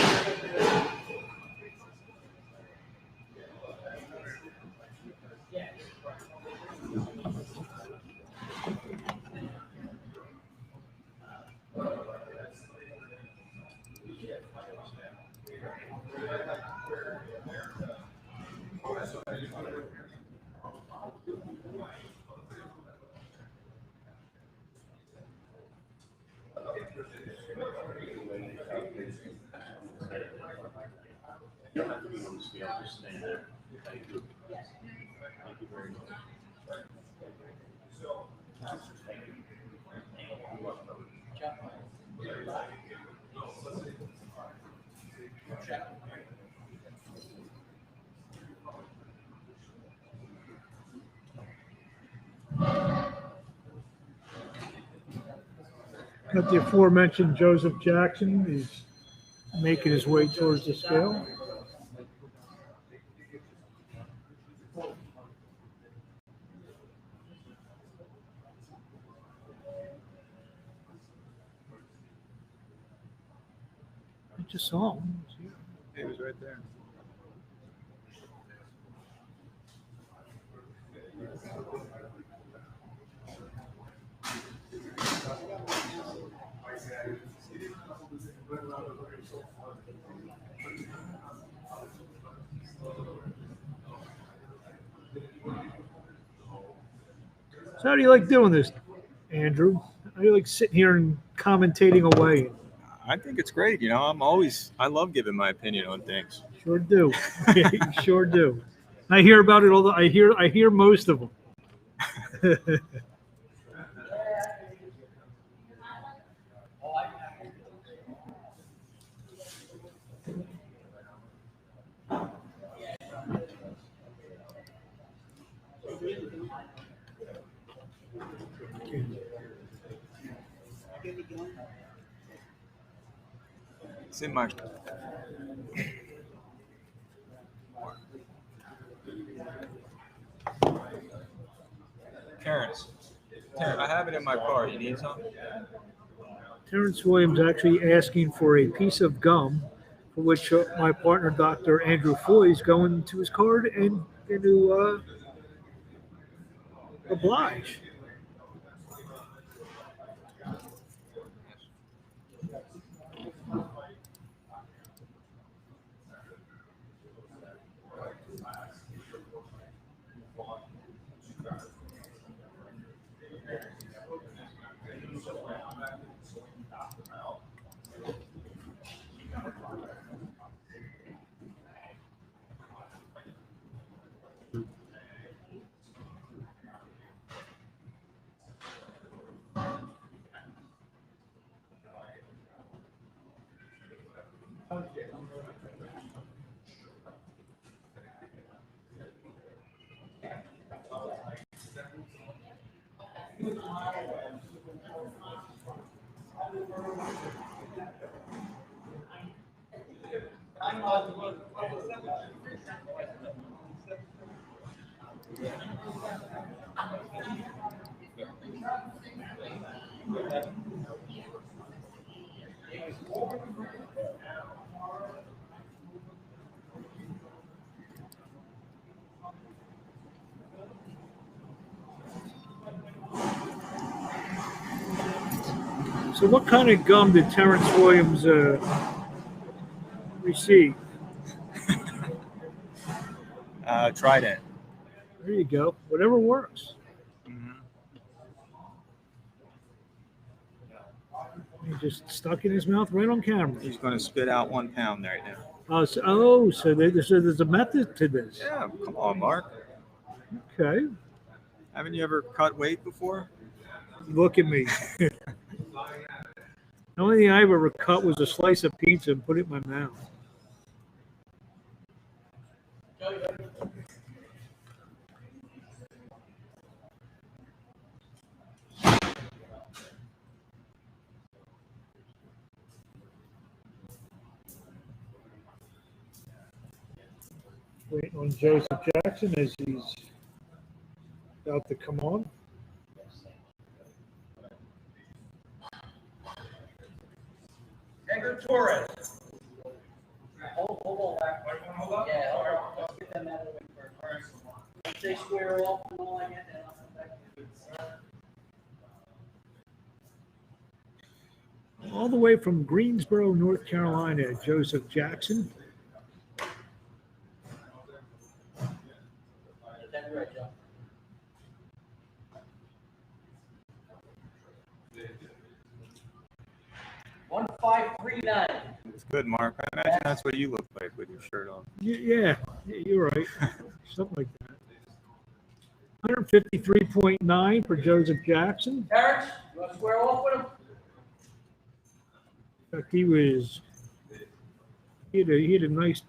You don't have to be on the scale, just stand there. Thank you. Thank you very much. Thank you. You're welcome. Got the aforementioned Joseph Jackson. He's making his way towards the scale. I just saw him. He was right there. So how do you like doing this, Andrew? How do you like sitting here and commentating away? I think it's great. I love giving my opinion on things. Sure do. You sure do. I hear about it all. I hear most of them. It's in my. Terrance, I have it in my car. You need some? Terrance Williams actually asking for a piece of gum, for which my partner, Dr. Andrew Foy, is going to his card and going to oblige. So, what kind of gum did Terrance Williams receive? Trident. There you go. Whatever works. He just stuck in his mouth right on camera. He's going to spit out 1 pound right now. So there's a method to this. Yeah, come on, Mark. Okay. Haven't you ever cut weight before? Look at me. The only thing I ever cut was a slice of pizza and put it in my mouth. Waiting on Joseph Jackson as he's about to come on. Edgar Torres. Hold on. Yeah, hold on. Let's get them out of the way first. Once they square off and all like that, then I'll come back to you. All the way from Greensboro, North Carolina, Joseph Jackson. Get that right, Joe. $1,539. It's good, Mark. I imagine that's what you look like with your shirt on. Yeah, you're right. Something like that. 153.9 for Joseph Jackson. Terrance, you want to square off with him? In fact, he had a nice,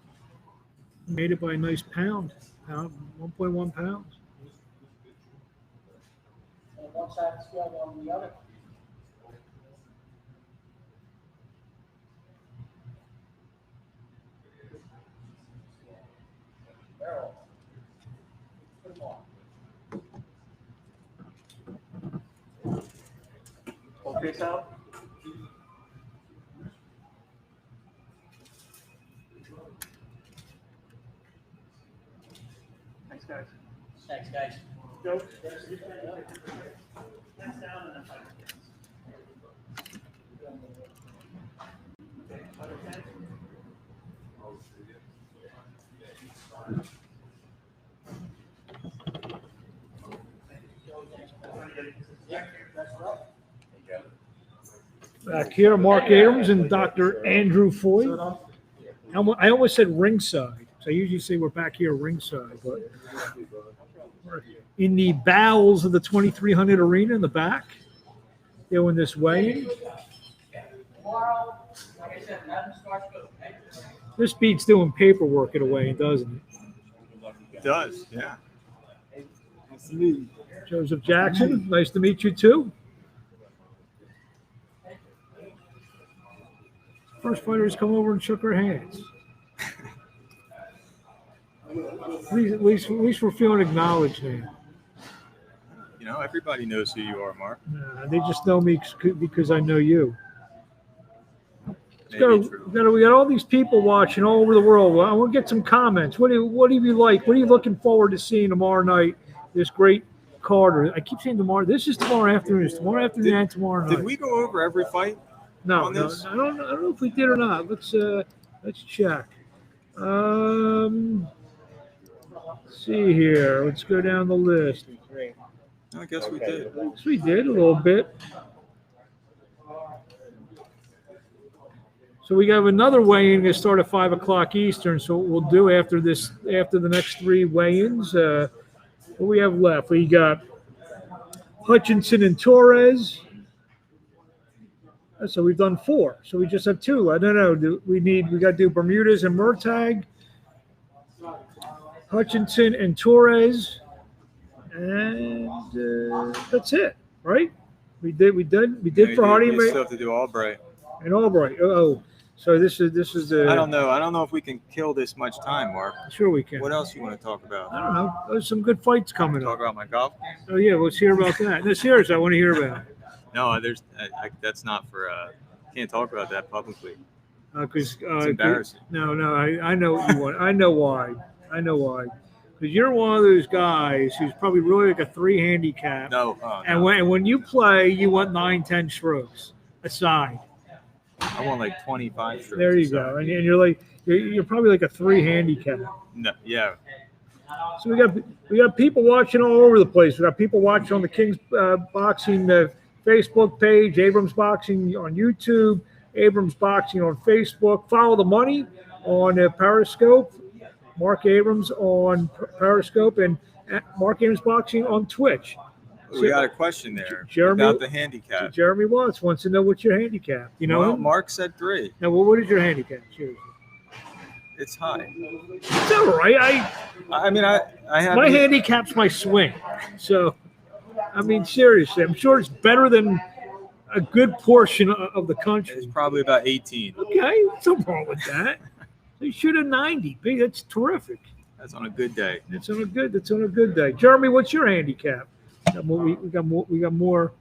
made it by a nice pound 1.1 pounds. On one side of the scale, on the other. Barrel. Put them on. Okay, Sal? Thanks, guys. Thanks, guys. Joe? Back here, Mark Abrams and Dr. Andrew Foy. I almost said ringside. So I usually say we're back here ringside, but we're in the bowels of the 2300 arena in the back, doing this weigh-in. Tomorrow, like I said, 11 starts go. This beats doing paperwork at a weigh-in, doesn't It does, yeah. it? Joseph Jackson, nice to meet you too. First fighters come over and shook our hands. At least we're feeling acknowledged now. You know, everybody knows who you are, Mark. They just know me because I know you. Maybe true. We got all these people watching all over the world. Well, I want to get some comments. What do you like? What are you looking forward to seeing tomorrow night? This great card. I keep saying tomorrow. This is tomorrow afternoon. It's tomorrow afternoon and tomorrow night. Did we go over every fight? No, on no, this? I don't know if we did or not. Let's check. Let's see here. Let's go down the list. I guess we did. Yes, we did a little bit. So we have another weigh-in to start at 5 o'clock Eastern. So what we'll do after the next three weigh-ins, what we have left? We got Hutchinson and Torres. So we've done 4. So we just have 2. I don't know. We got to do Bermudez and Murtag, Hutchinson and Torres, and that's it, right? We did for Hardy You still have to do Albright. and Albright. Oh, so this is the. I don't know if we can kill this much time, Mark. Sure, we can. What else you want to talk about? I don't know. There's some good fights coming Talk up. about my golf? Oh yeah, let's hear about that. No, seriously, I want to hear about it. No, that's not for. Can't talk about that publicly. Because It's embarrassing. No, I know what you want. I know why. Because you're one of those guys who's probably really like a 3 handicap. No. And no. when you play, you want 9-10 strokes aside. I want like 25 strokes. There you go. And you're probably like a 3 handicap. No, yeah. So we got people watching all over the place. We got people watching on the King's Boxing Facebook page, Abrams Boxing on YouTube, Abrams Boxing on Facebook. Follow the money on Periscope. Mark Abrams on Periscope and Mark Abrams Boxing on Twitch. We got a question there Jeremy- about the handicap. Jeremy Watts wants to know what's your handicap. You know Well, him? Mark said 3. Now, what is your handicap? Seriously. It's high. It's all right. I mean, I have My handicap's my swing. So, I mean, seriously, I'm sure it's better than a good portion of the It's country. probably about 18. Okay, what's wrong with that? They shoot a 90. That's terrific. That's on a good day. That's on a good day. Jeremy, what's your handicap? We got more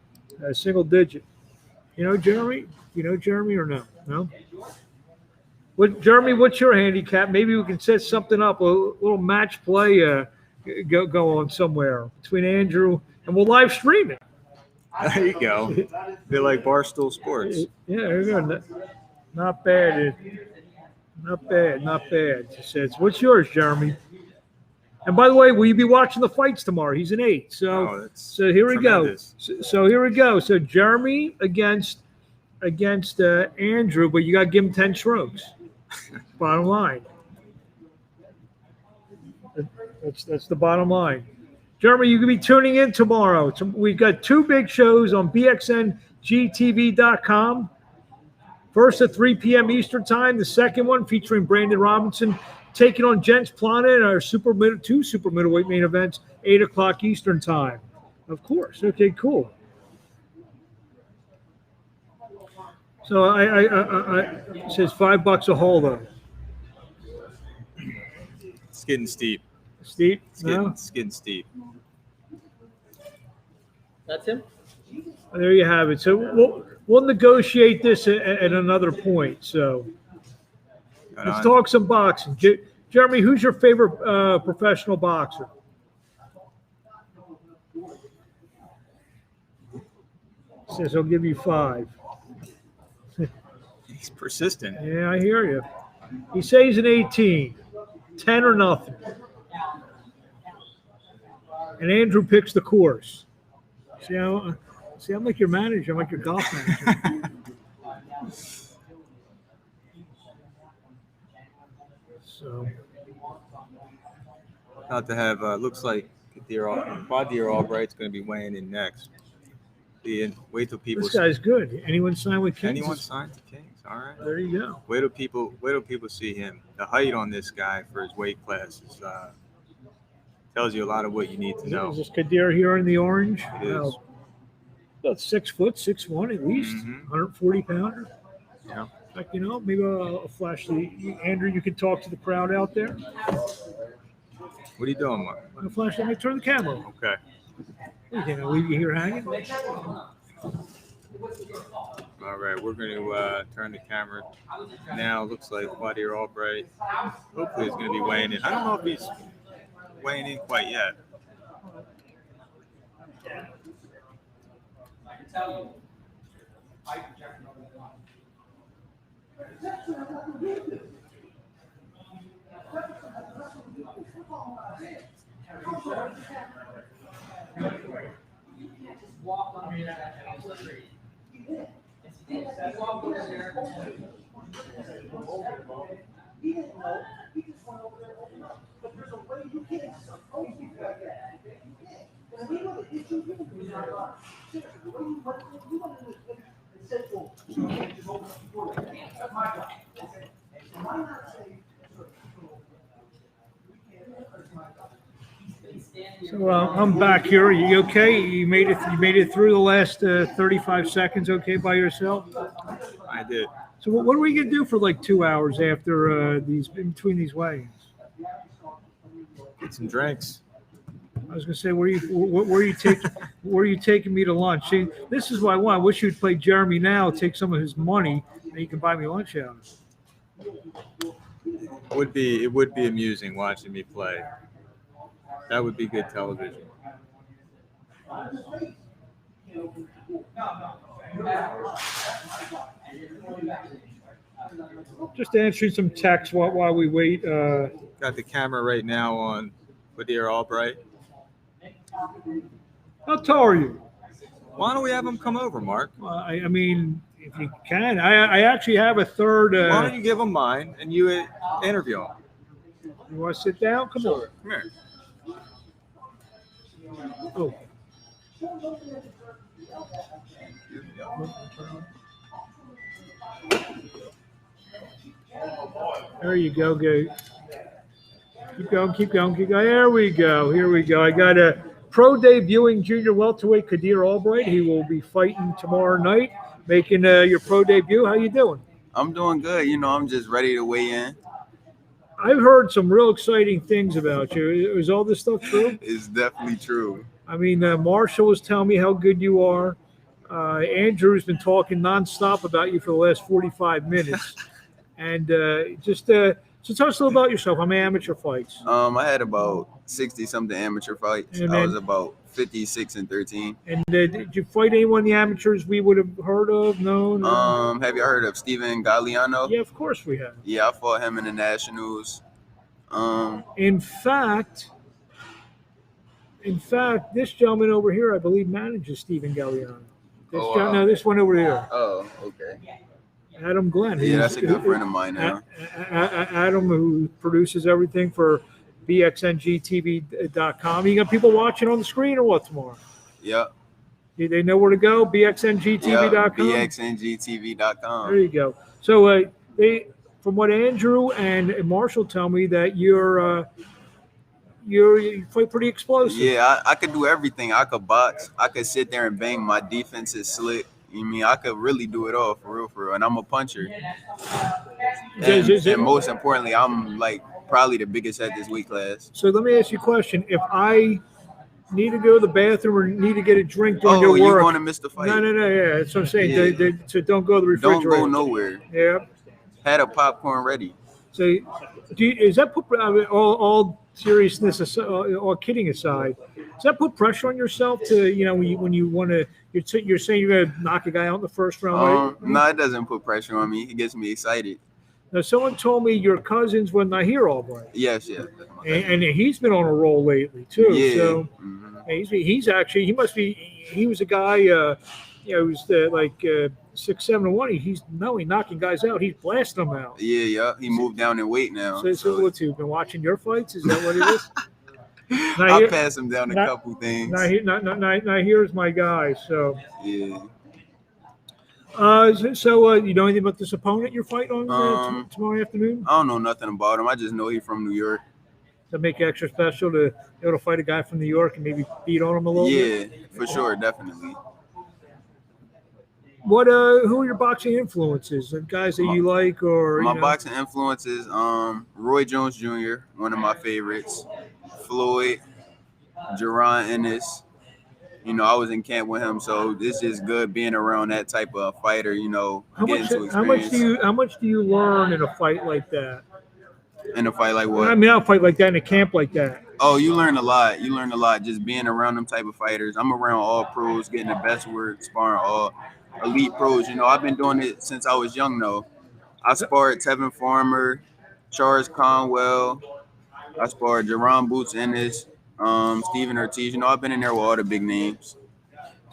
single digit. You know Jeremy? Or no? No. Jeremy? What's your handicap? Maybe we can set something up, a little match play. Go on somewhere between Andrew, and we'll live stream it. There you go. They're like Barstool Sports. Yeah, there you go. Not bad. Not bad. She says, "What's yours, Jeremy?" And by the way, will you be watching the fights tomorrow? He's an 8. Oh, So here we tremendous. go. So here we go. So Jeremy against Andrew, but you got to give him 10 strokes. Bottom line. That's the bottom line. Jeremy, you can be tuning in tomorrow. We've got 2 big shows on BXNGTV.com. First at 3 p.m. Eastern Time. The second one featuring Brandon Robinson taking on Jens Plana in our two super middleweight main events, 8 o'clock Eastern Time. Of course. Okay, cool. So it says $5 a hole though. It's getting steep. Steve? It's getting steep. That's him? There you have it. So we'll negotiate this at another point. So let's talk some boxing. Jeremy, who's your favorite professional boxer? Says he'll give you 5. He's persistent. Yeah, I hear you. He says he's an 18. 10 or nothing. And Andrew picks the course. See, I'm like your manager. I'm like your golf manager. So, About to have, looks like Devar Albright's going to be weighing in next. Wait till people. this guy's good. Anyone sign with Kings? Anyone signed to Kings? All right. There you go. Wait till people see him. The height on this guy for his weight class is tells you a lot of what you need to know. Is this Kadir here in the orange? It is. About 6 foot, 6'1" at least, Mhm. 140 pounder. Yeah. In fact, maybe I'll flash Andrew. You can talk to the crowd out there. What are you doing, Mark? I'll flash. Let me turn the camera on. Okay. You think I'll leave you here hanging? All right, we're going to turn the camera now. Looks like Devar Albright. Hopefully, he's going to be weighing in. I don't know if he's weighing in quite yet. So I'm back here. Are you okay? You made it. You made it through the last 35 seconds. Okay, by yourself. I did. So what are we gonna do for like 2 hours after these in between these weigh-ins? Get some drinks. I was gonna say, where are you taking me to lunch? See, this is what I want. I wish you'd play Jeremy now, take some of his money, and you can buy me lunch out. It would be amusing watching me play. That would be good television. Just answering some texts while we wait. Got the camera right now on Devar Albright. How tall are you? Why don't we have him come over, Mark? I mean, if you can, I actually have a third. Why don't you give him mine and you interview him? You want to sit down? Come on. Come here. Oh. There you go. Keep going. There we go. Here we go. I got a pro debuting junior welterweight Devar Albright. He will be fighting tomorrow night, making your pro debut. How you doing? I'm doing good. I'm just ready to weigh in. I've heard some real exciting things about you. Is all this stuff true? It's definitely true. I mean, Marshall was telling me how good you are. Andrew's been talking nonstop about you for the last 45 minutes. And so tell us a little about yourself. How many amateur fights? I had about 60-something amateur fights. And I then- was about 56-13. And did you fight anyone in the amateurs we would have heard of, known? Have you heard of Steven Galliano? Yeah, of course we have. Yeah, I fought him in the Nationals. In fact, this gentleman over here, I believe, manages Steven Galliano. This one over here, Oh, okay. Adam Glenn. Yeah, that's a good friend of mine now. Adam, who produces everything for BXNGTV.com. You got people watching on the screen or what tomorrow? Yep. Do they know where to go? BXNGTV.com? BXNGTV.com. There you go. So from what Andrew and Marshall tell me, that you fight pretty explosive. Yeah, I could do everything. I could box. I could sit there and bang. My defense is slick. I could really do it all for real. And I'm a puncher. And most importantly, I'm like probably the biggest at this weight class. So let me ask you a question. If I need to go to the bathroom or need to get a drink during your work. You're going to miss the fight. No, yeah. That's what I'm saying. Yeah. So don't go to the refrigerator. Don't go nowhere. Yeah. Had a popcorn ready. So is that all seriousness aside, all kidding aside, does that put pressure on yourself to, when you want to, you're saying you're going to knock a guy out in the first round? Right? No, it doesn't put pressure on me. It gets me excited. Now, someone told me your cousin's with Nahir Albright, Yes, yes. That's my cousin. and he's been on a roll lately too. Yeah. So Mhm. he's actually he must be he was a guy. Who's like 6'7" he's not only knocking guys out, he's blasting them out. Yeah, yeah. He moved down in weight now. So what's he been watching your fights? Is that what it is? I passed him down a not- couple things. Now here's my guy. So Yeah. you know anything about this opponent you're fighting on tomorrow afternoon? I don't know nothing about him. I just know he's from New York. To make it extra special to be able to fight a guy from New York and maybe beat on him a little bit. Yeah, for sure, definitely. What who are your boxing influences? The guys that you like, or My boxing influences, Roy Jones Jr., one of my favorites, Floyd, Jerron Ennis. You know, I was in camp with him, so it's just good being around that type of fighter. You know, how getting to much experience. how much do you learn in a fight like that? In a fight like what? I mean, not a fight like that in a camp like that. Oh, you learn a lot. You learn a lot just being around them type of fighters. I'm around all pros, getting the best work, sparring all elite pros. You know, I've been doing it since I was young, though. I sparred Tevin Farmer, Charles Conwell. I sparred Jerron Boots Ennis, Steven Ortiz. You know, I've been in there with all the big names.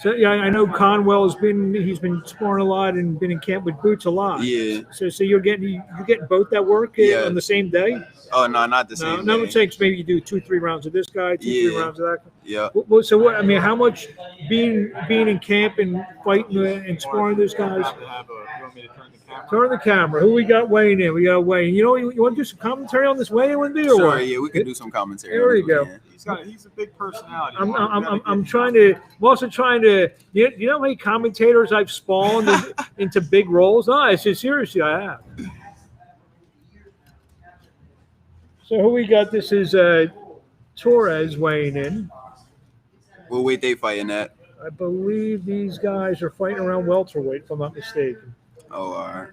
So yeah, I know Conwell's he's been sparring a lot and been in camp with Boots a lot. Yeah. So you're getting both that work Yeah. on the same day? Oh, no, not the same No, day. I'm saying maybe you do 2-3 rounds of this guy, 2-3 rounds of that guy. Yeah. So what? I mean, how much being in camp and fighting and sparring those guys? You want me to turn the camera? Turn the camera. Who we got weighing in? We got weighing. You know, you want to do some commentary on this weigh-in with me or Sure, what? yeah, we could do some commentary. There on we this go. weekend. He's a big personality. I'm trying to. I'm also trying to. You know how many commentators I've spawned into big roles? No, I say seriously, I have. So who we got? This is Torres weighing in. What weight they fighting at? I believe these guys are fighting around welterweight, if I'm not mistaken. Oh, all right.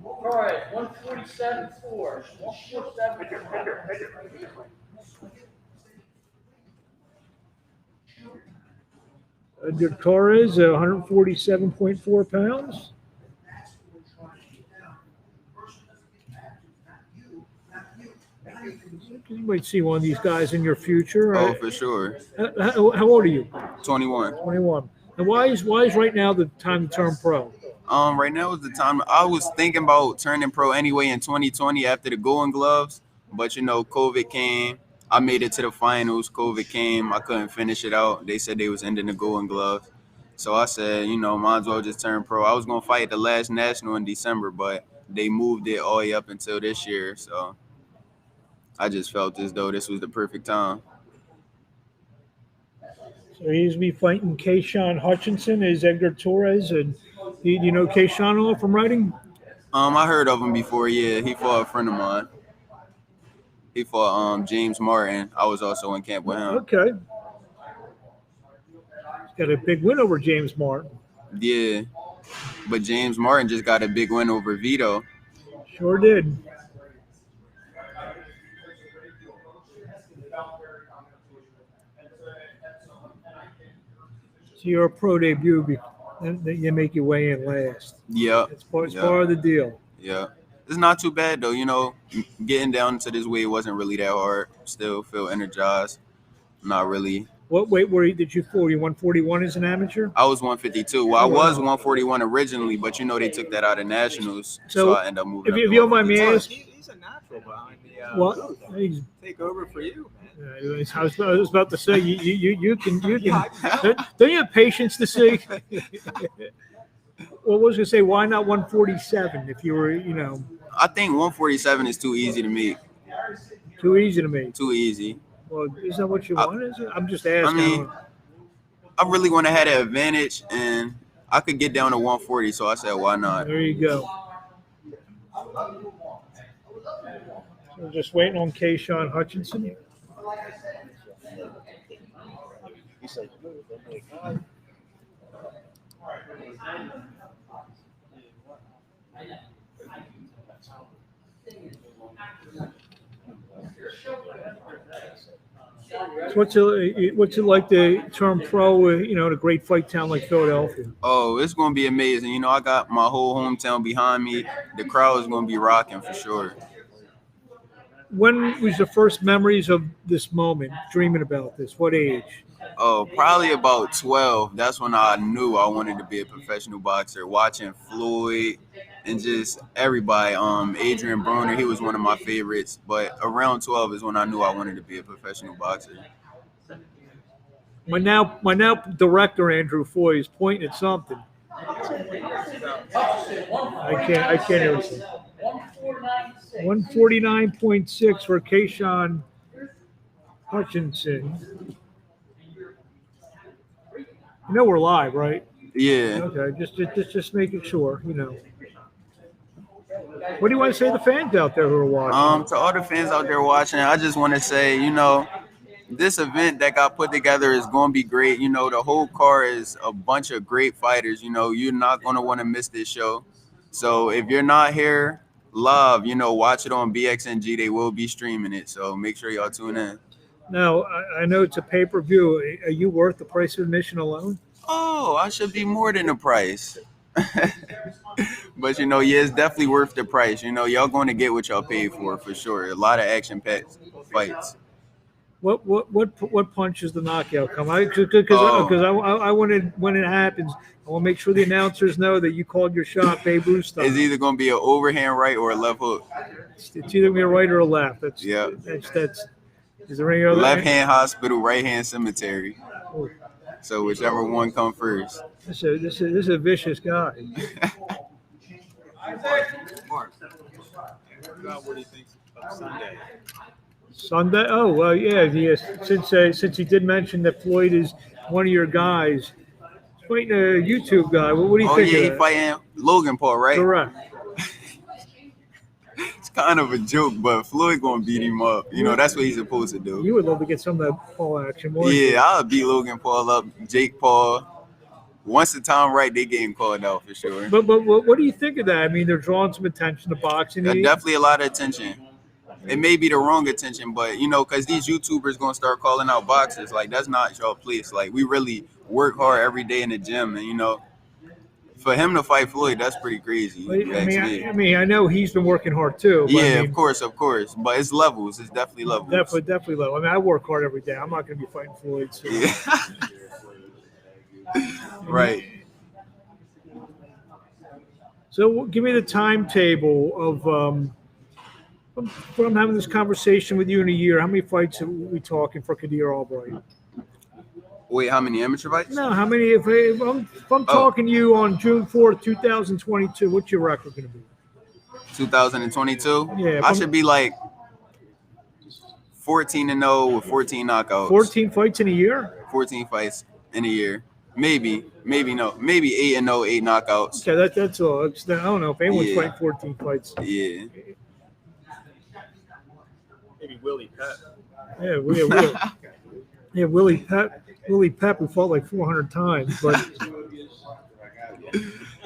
Torres, 147.4. 147. Torres, 147.4 pounds. You might see one of these guys in your future. Oh, for sure. How old are you? 21. 21. And why is right now the time to turn pro? Right now is the time. I was thinking about turning pro anyway in 2020 after the Golden Gloves, but you know, COVID came. I made it to the finals. COVID came. I couldn't finish it out. They said they was ending the Golden Gloves. So I said, you know, might as well just turn pro. I was going to fight the last national in December, but they moved it all the way up until this year. So I just felt as though this was the perfect time. So he's be fighting Kayshawn Hutchinson as Edgar Torres. And do you know Kayshawn all from writing? I heard of him before. Yeah, he fought a friend of mine. He fought James Martin. I was also in camp with him. Okay. He's got a big win over James Martin. Yeah, but James Martin just got a big win over Vito. Sure did. So you're a pro debut, then you make your way in last. Yeah, It's part of the deal. yeah. It's not too bad though. You know, getting down to this weight wasn't really that hard. Still feel energized. Not really. What weight did you fall? You 141 as an amateur? I was 152. Well, I was 141 originally, but you know they took that out of nationals, so I ended up moving. If up you to don't mind me 152. asking, He's a natural behind the. well, he's, Take over for you, man. I was about to say you can don't you have patience to see? Well, I was gonna say, why not 147 if you were, I think 147 is too easy to make. too easy to make? Too easy. Well, is that what you want? Is it? I'm just asking. I mean, I really want to have that advantage, and I could get down to 140, so I said, why not? There you go. So we're just waiting on Kayshawn Hutchinson. So what's it like to turn pro? In a great fight town like Philadelphia. Oh, it's gonna be amazing. You know, I got my whole hometown behind me. The crowd is gonna be rocking for sure. When was your first memories of this moment? Dreaming about this? What age? Oh, probably about 12. That's when I knew I wanted to be a professional boxer. Watching Floyd and just everybody. Adrian Broner, he was one of my favorites. But around 12 is when I knew I wanted to be a professional boxer. My now director Andrew Foy is pointing at something. I can't hear it. 149.6 for Kayshawn Hutchinson. You know we're live, right? Yeah. Okay, just making sure. What do you want to say to the fans out there who are watching? To all the fans out there watching, I just want to say, this event that got put together is going to be great. The whole card is a bunch of great fighters. You're not going to want to miss this show. So if you're not here live, watch it on BXNG. They will be streaming it. So make sure y'all tune in. Now, I know it's a pay-per-view. Are you worth the price of admission alone? Oh, I should be more than the price. But, yeah, it's definitely worth the price. Y'all going to get what y'all paid for sure. A lot of action-packed fights. What punches the knockout come? Because I wanted, when it happens, I want to make sure the announcers know that you called your shot, Babe Ruth style. It's either going to be an overhand right or a left hook. It's either going to be a right or a left. That's. Is there any other? Left hand hospital, right hand cemetery. Oh. So whichever one comes first. This is a vicious guy. Mark, what do you think of Sunday? Sunday? Oh well, yeah. Since he did mention that Floyd is one of your guys, he's fighting a YouTube guy. What do you think? Oh yeah, he fighting Logan Paul, right? Correct. It's kind of a joke, but Floyd gonna beat him up. That's what he's supposed to do. You would love to get some of that Paul action, wouldn't you? Yeah, I'll beat Logan Paul up, Jake Paul. Once the time right, they getting called out for sure. But what do you think of that? I mean, they're drawing some attention to boxing. Definitely a lot of attention. It may be the wrong attention, but because these YouTubers gonna start calling out boxers, like that's not your place. Like we really work hard every day in the gym, and for him to fight Floyd, that's pretty crazy. I know he's been working hard too. But Yeah, of course, but it's levels. It's definitely levels. Definitely level. I mean, I work hard every day. I'm not going to be fighting Floyd. So. Yeah. Right. So give me the timetable of when I'm having this conversation with you in a year. How many fights are we talking for Kadir Albright? Wait, how many amateur fights? No, how many? If I'm talking to you on June 4th, 2022, what's your record going to be? 2022? Yeah. I should be like 14-0 with 14 knockouts. 14 fights in a year? 14 fights in a year. Maybe no. Maybe 8-0, 8 knockouts. Okay, that's all. I don't know if anyone's Yeah. fighting 14 fights. Yeah. Maybe Willie Pep. Yeah, Willie Pep, who fought like 400 times, but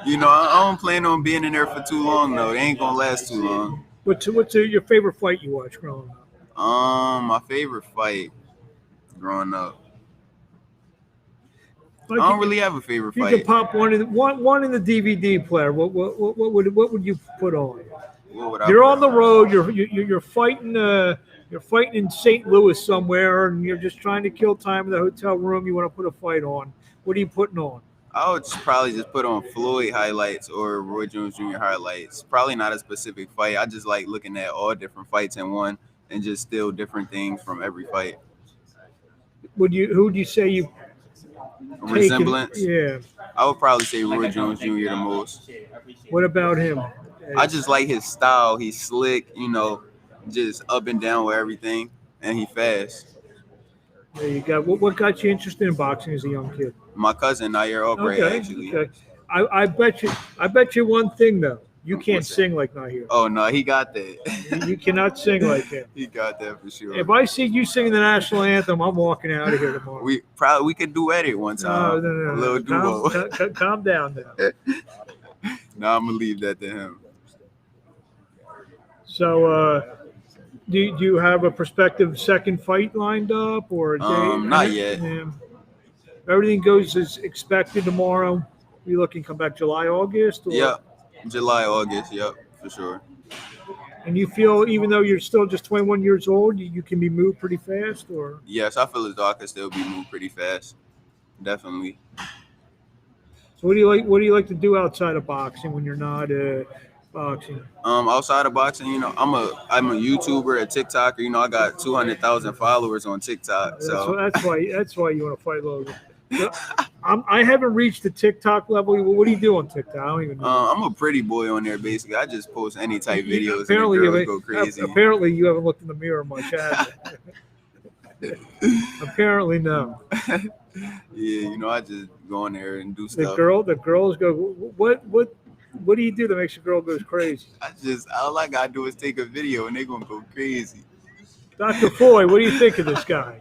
I don't plan on being in there for too long though. They ain't gonna last too long. what's your favorite fight you watched growing up? My favorite fight growing up. I don't really have a favorite You fight. could pop one in the DVD player. What would you put on? What would I You're put on the road. You're fighting. You're fighting in St. Louis somewhere, and you're just trying to kill time in the hotel room. You want to put a fight on. What are you putting on? I would probably just put on Floyd highlights or Roy Jones Jr. highlights. Probably not a specific fight. I just like looking at all different fights in one and just steal different things from every fight. Who would you say you Resemblance? Yeah. I would probably say Roy Jones Jr. the most. What about him? I just like his style. He's slick, just up and down with everything, and he fast. There you go. What got you interested in boxing as a young kid? My cousin, Nair Albright, actually. Okay. I bet you one thing though. You can't sing like Nair. Oh no, he got that. You cannot sing like him. He got that for sure. If I see you singing the national anthem, I'm walking out of here tomorrow. We could duet it one time. No. A little duo. Calm down now. No, I'm gonna leave that to him. So Do you have a prospective second fight lined up or a date? Not yet. Yeah. Everything goes as expected tomorrow. You looking to come back July, August? Or, Yep. July, August. Yep, for sure. And you feel, even though you're still just 21 years old, you can be moved pretty fast, or? Yes, I feel as though I can still be moved pretty fast. Definitely. So what do you like? What do you like to do outside of boxing when you're not boxing? Outside of boxing, you know, I'm a YouTuber, a TikToker. You know, I got 200,000 followers on TikTok. So That's why you want to fight Logan. So, I haven't reached the TikTok level. What do you do on TikTok? I don't even know. I'm a pretty boy on there. Basically, I just post any type videos Apparently, and the girls go crazy. Apparently, you haven't looked in the mirror much, have you? Apparently, no. Yeah, you know, I just go on there and do stuff. The girls go. What do you do that makes a girl goes crazy? All I gotta do is take a video and they gonna go crazy. Dr. Foy, what do you think of this guy?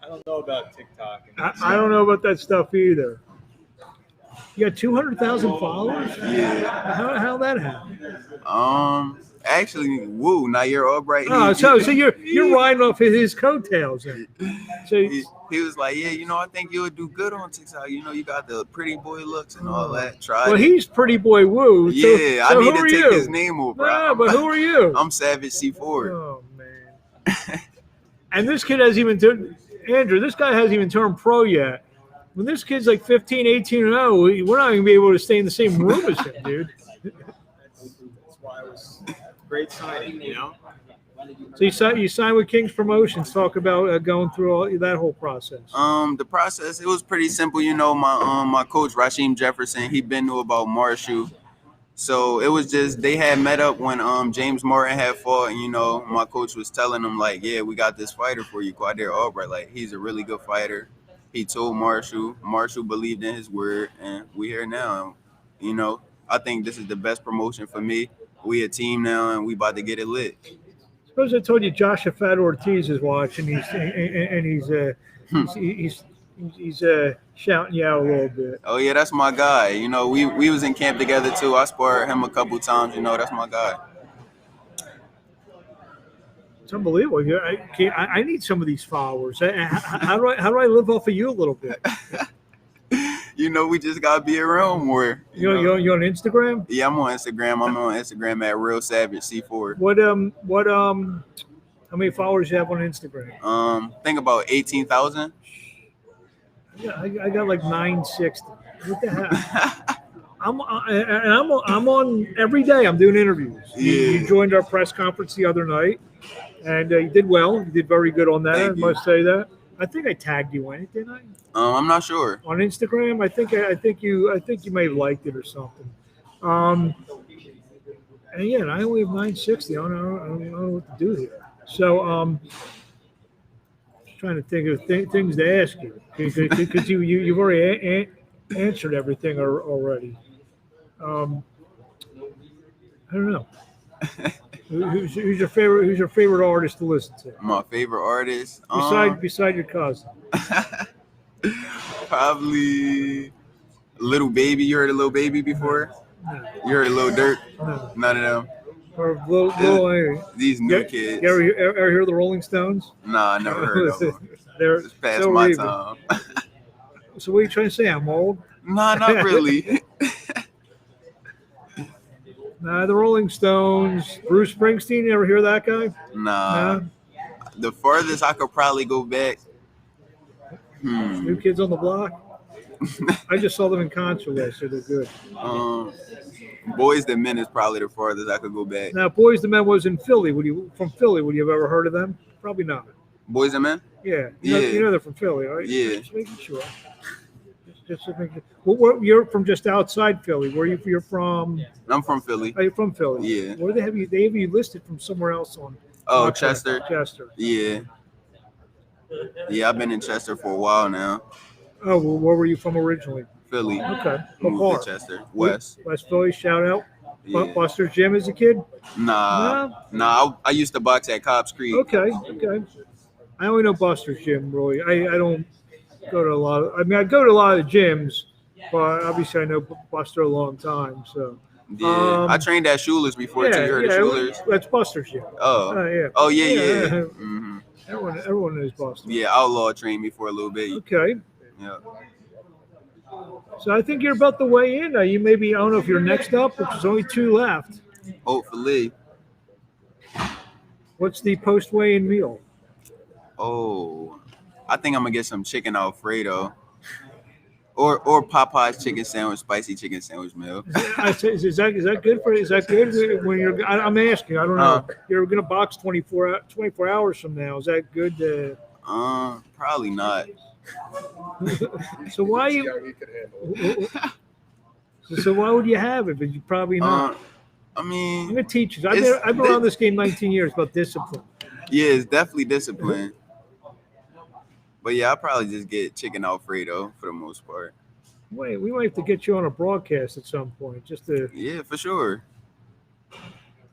I don't know about TikTok. I don't know about that stuff either. You got 200,000 followers? Yeah. How that happen? Actually, woo, now you're Albright. So you're riding off his coattails then. So he was like, yeah, you know, I think you would do good on TikTok. You know, you got the pretty boy looks and all that. Well, he's Pretty Boy Woo. Yeah, so I need who to are take you? his name over. No, but who are you? I'm Savage C4. Oh man. And this kid hasn't even turned. Andrew, this guy hasn't even turned pro yet. When this kid's like 15, 18, and 0, we're not going to be able to stay in the same room as him, dude. That's why it was great signing, you know? So you signed with King's Promotions. Talk about going through that whole process. The process, it was pretty simple. You know, my coach, Rasheem Jefferson, he been knew about Marshall. So it was just, they had met up when James Martin had fought, and, you know, my coach was telling him, like, yeah, we got this fighter for you, Quadir Albright. Like, he's a really good fighter. He told Marshall. Marshall believed in his word, and we here now. You know, I think this is the best promotion for me. We a team now, and we about to get it lit. Suppose I told you Joshua Fat Ortiz is watching. He's shouting you out a little bit. Oh yeah, that's my guy. You know, we was in camp together too. I sparred him a couple times. You know, that's my guy. It's unbelievable. I need some of these followers. How do I live off of you a little bit? You know, we just gotta be around more. You on Instagram? Yeah, I'm on Instagram. I'm on Instagram at Real Savage C4. What how many followers you have on Instagram? Think about 18,000. Yeah, I got like 960. What the hell? I'm on every day. I'm doing interviews. You joined our press conference the other night, and you did well. You did very good on that. Thank I you. must say that. I think I tagged you in it, didn't I? I'm not sure. On Instagram, I think you may have liked it or something. And yeah, I only have 960. I don't know what to do here. So trying to think of things to ask you because you've already answered everything already. I don't know. Who's your favorite artist to listen to? My favorite artist, beside your cousin. Probably Little Baby. You heard of Little Baby before? No. You heard of Lil Durk? No. None of them. Or These new kids. You ever hear of the Rolling Stones? Nah, I never heard of them. They're It's past so my even. time. So what are you trying to say? I'm old? Nah, not really. Nah, the Rolling Stones. Bruce Springsteen. You ever hear that guy? Nah. The farthest I could probably go back. New Kids on the Block. I just saw them in concert last year. They're good. Boys the Men is probably the farthest I could go back. Now, Boys the Men was in Philly. From Philly? Would you have ever heard of them? Probably not. Boys and Men? Yeah. Yeah. You know they're from Philly, right? Yeah. Just making sure. Just making sure. Well, you're from just outside Philly. Where you're from? I'm from Philly. Are you from Philly? Yeah. Where they have you? They have you listed from somewhere else on. Oh, Chester. Chester. Yeah. Yeah, I've been in Chester for a while now. Oh, well, where were you from originally? Philly. Okay. What Moved part? to Chester. West. West Philly. Shout out. Yeah. Buster's Gym as a kid. Nah. I used to box at Cobb's Creek. Okay. I only know Buster's Gym, really. I don't go to a lot of. I mean, I go to a lot of gyms, but obviously I know Buster a long time. So Yeah, I Um, trained at Schuler's before too. You heard of Schuler's? that's Buster's. Yeah. Oh, Yeah. oh yeah. hmm Everyone knows Buster's. Yeah, Outlaw trained me for a little bit. Okay. Yeah. So I think you're about the way in. You maybe, I don't know if you're next up, which is only 2 left. Hopefully. What's the post weigh in meal? Oh, I think I'm gonna get some chicken Alfredo, or Popeye's chicken sandwich, spicy chicken sandwich meal. Is that good for? Is that good when you're? I'm asking. I don't know. You're gonna box 24 hours from now. Is that good? Probably not. So why you? So why would you have it? But you probably not. I I'm mean, gonna teach you. I've been around this game 19 years about discipline. yeah, it's definitely discipline. But yeah, I'll probably just get chicken Alfredo for the most part. Wait, we might have to get you on a broadcast at some point, just to Yeah, for sure.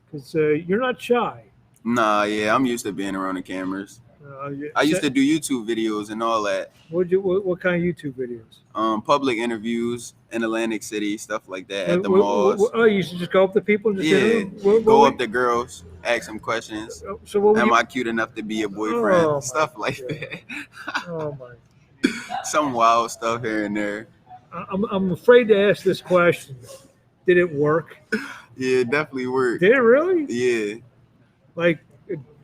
because you're not shy. Nah, yeah, I'm used to being around the cameras. I used to do YouTube videos and all that. What kind of YouTube videos? Public interviews in Atlantic City, stuff like that at the malls. Oh, you used to just go up to people and just Yeah, go up to girls, ask them questions. So what were Am you? I cute enough to be your boyfriend? Oh, Stuff my like God. that. Oh my! Some wild stuff here and there. I'm afraid to ask this question. Did it work? Yeah, it definitely worked. Did it really? Yeah. Like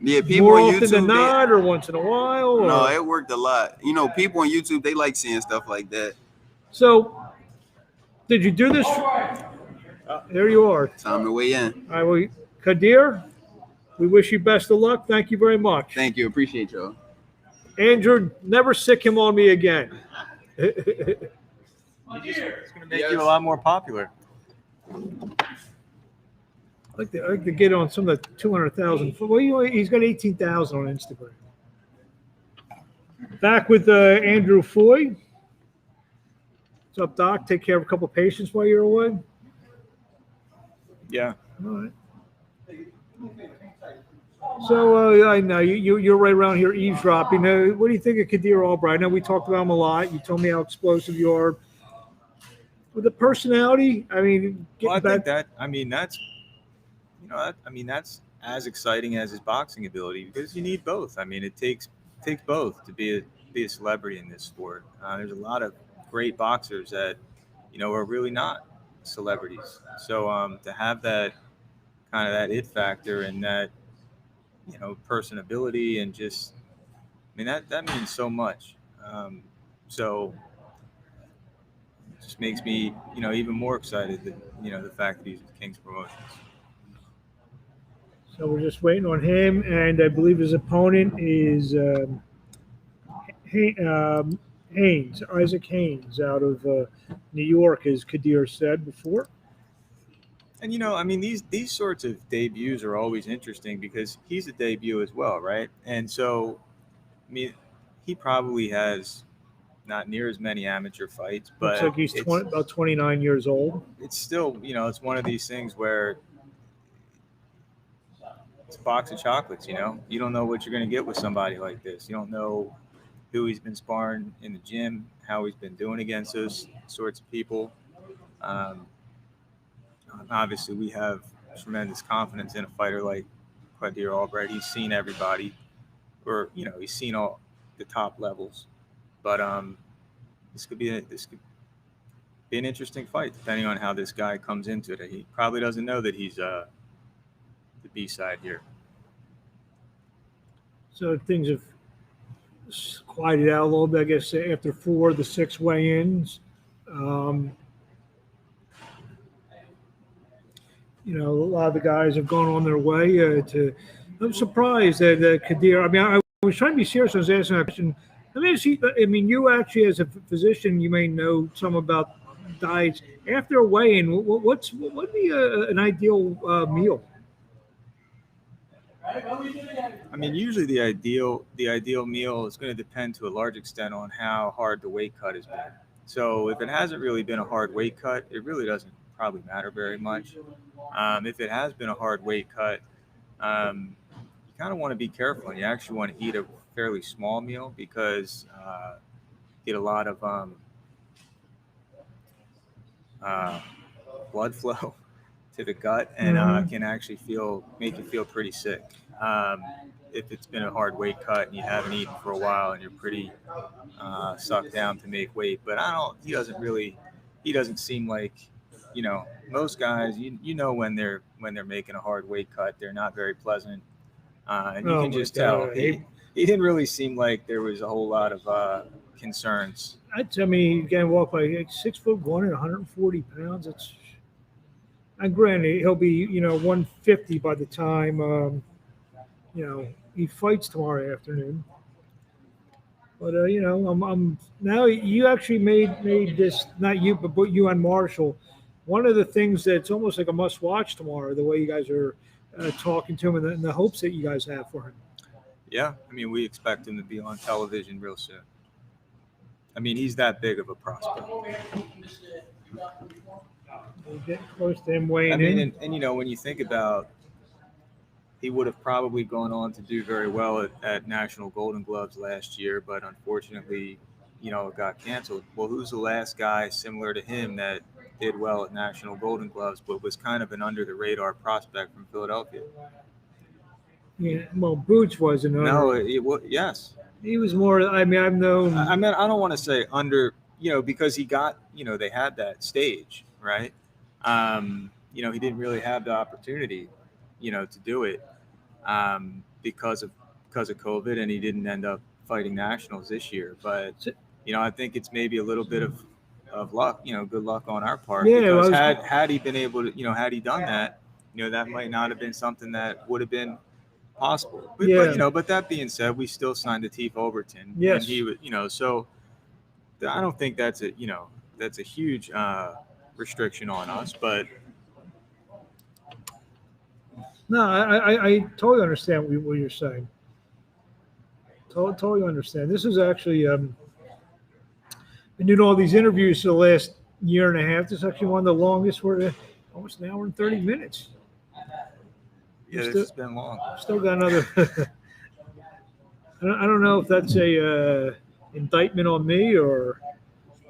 Yeah, people more on often YouTube. than not, or once in a while? Or? No, it worked a lot. You know, people on YouTube, they like seeing stuff like that. So, did you do this? There you are. Time to weigh in. I will, Kadir. We wish you best of luck. Thank you very much. Thank you. Appreciate y'all. Andrew, never sick him on me again. It's going to make you a lot more popular. I'd like to get on some of the 200,000. Well, he's got 18,000 on Instagram. Back with Andrew Foy. What's up, Doc? Take care of a couple of patients while you're away. Yeah. All right. So I know you're right around here eavesdropping. What do you think of Kadir Albright? I know we talked about him a lot. You told me how explosive you are. With the personality, I mean, Well, I getting think back. that's as exciting as his boxing ability because you need both. I mean, it takes both to be a celebrity in this sport. There's a lot of great boxers that are really not celebrities. So to have that kind of that it factor and that personability and just, I mean, that means so much. So it just makes me even more excited that the fact that he's with King's Promotions. So we're just waiting on him, and I believe his opponent is Haynes, Isaac Haynes, out of New York, as Kadir said before. And I mean, these sorts of debuts are always interesting because he's a debut as well, right? And so, I mean, he probably has not near as many amateur fights, but Looks like he's about 29 years old. It's still, it's one of these things where it's a box of chocolates. You don't know what you're going to get with somebody like this. You don't know who he's been sparring in the gym, how he's been doing against those sorts of people. Obviously, we have tremendous confidence in a fighter like Kadir Albright. He's seen everybody, or he's seen all the top levels. But this could be an interesting fight, depending on how this guy comes into it. He probably doesn't know that he's the B side here. So things have quieted out a little bit, I guess, after 4 of the 6 weigh-ins. A lot of the guys have gone on their way I'm surprised that Kadir. I mean, I was trying to be serious. I was asking a question. You actually, as a physician, you may know some about diets. After a weigh-in, what would be an ideal meal? I mean, usually the ideal meal is going to depend to a large extent on how hard the weight cut has been. So if it hasn't really been a hard weight cut, it really doesn't probably matter very much. If it has been a hard weight cut, you kind of want to be careful, and you actually want to eat a fairly small meal because you get a lot of blood flow to the gut and can actually make you feel pretty sick. If it's been a hard weight cut and you haven't eaten for a while and you're pretty sucked down to make weight. But he doesn't seem like, most guys, when they're making a hard weight cut, they're not very pleasant. And you can just tell he didn't really seem like there was a whole lot of concerns. I mean, you can walk like 6'1" and 140 pounds. And granted, he'll be 150 by the time he fights tomorrow afternoon. But I'm now you actually made this, not you, but you and Marshall, one of the things that's almost like a must watch tomorrow. The way you guys are talking to him and the hopes that you guys have for him. Yeah, I mean, we expect him to be on television real soon. I mean, he's that big of a prospect. We're getting close to him weighing I mean, in. and when you think about, he would have probably gone on to do very well at National Golden Gloves last year, but unfortunately, it got canceled. Well, who's the last guy similar to him that did well at National Golden Gloves, but was kind of an under the radar prospect from Philadelphia? Yeah, well, Boots wasn't. No, it was, yes. He was more. I mean, I've known. I mean, I don't want to say under, because he got, they had that stage, right? He didn't really have the opportunity, to do it because of COVID, and he didn't end up fighting nationals this year. But I think it's maybe a little bit of luck, good luck on our part. Yeah, because had he been able to, had he done that, that might not have been something that would have been possible. But that being said, we still signed Latif Overton. Yes. And he was, so I don't think that's a huge restriction on us, but No, I totally understand what you're saying. Totally understand. This is actually been doing all these interviews for the last year and a half. This is actually one of the longest. We're almost an hour and 30 minutes. yeah, it's been long. Still got another. I don't know if that's a indictment on me or,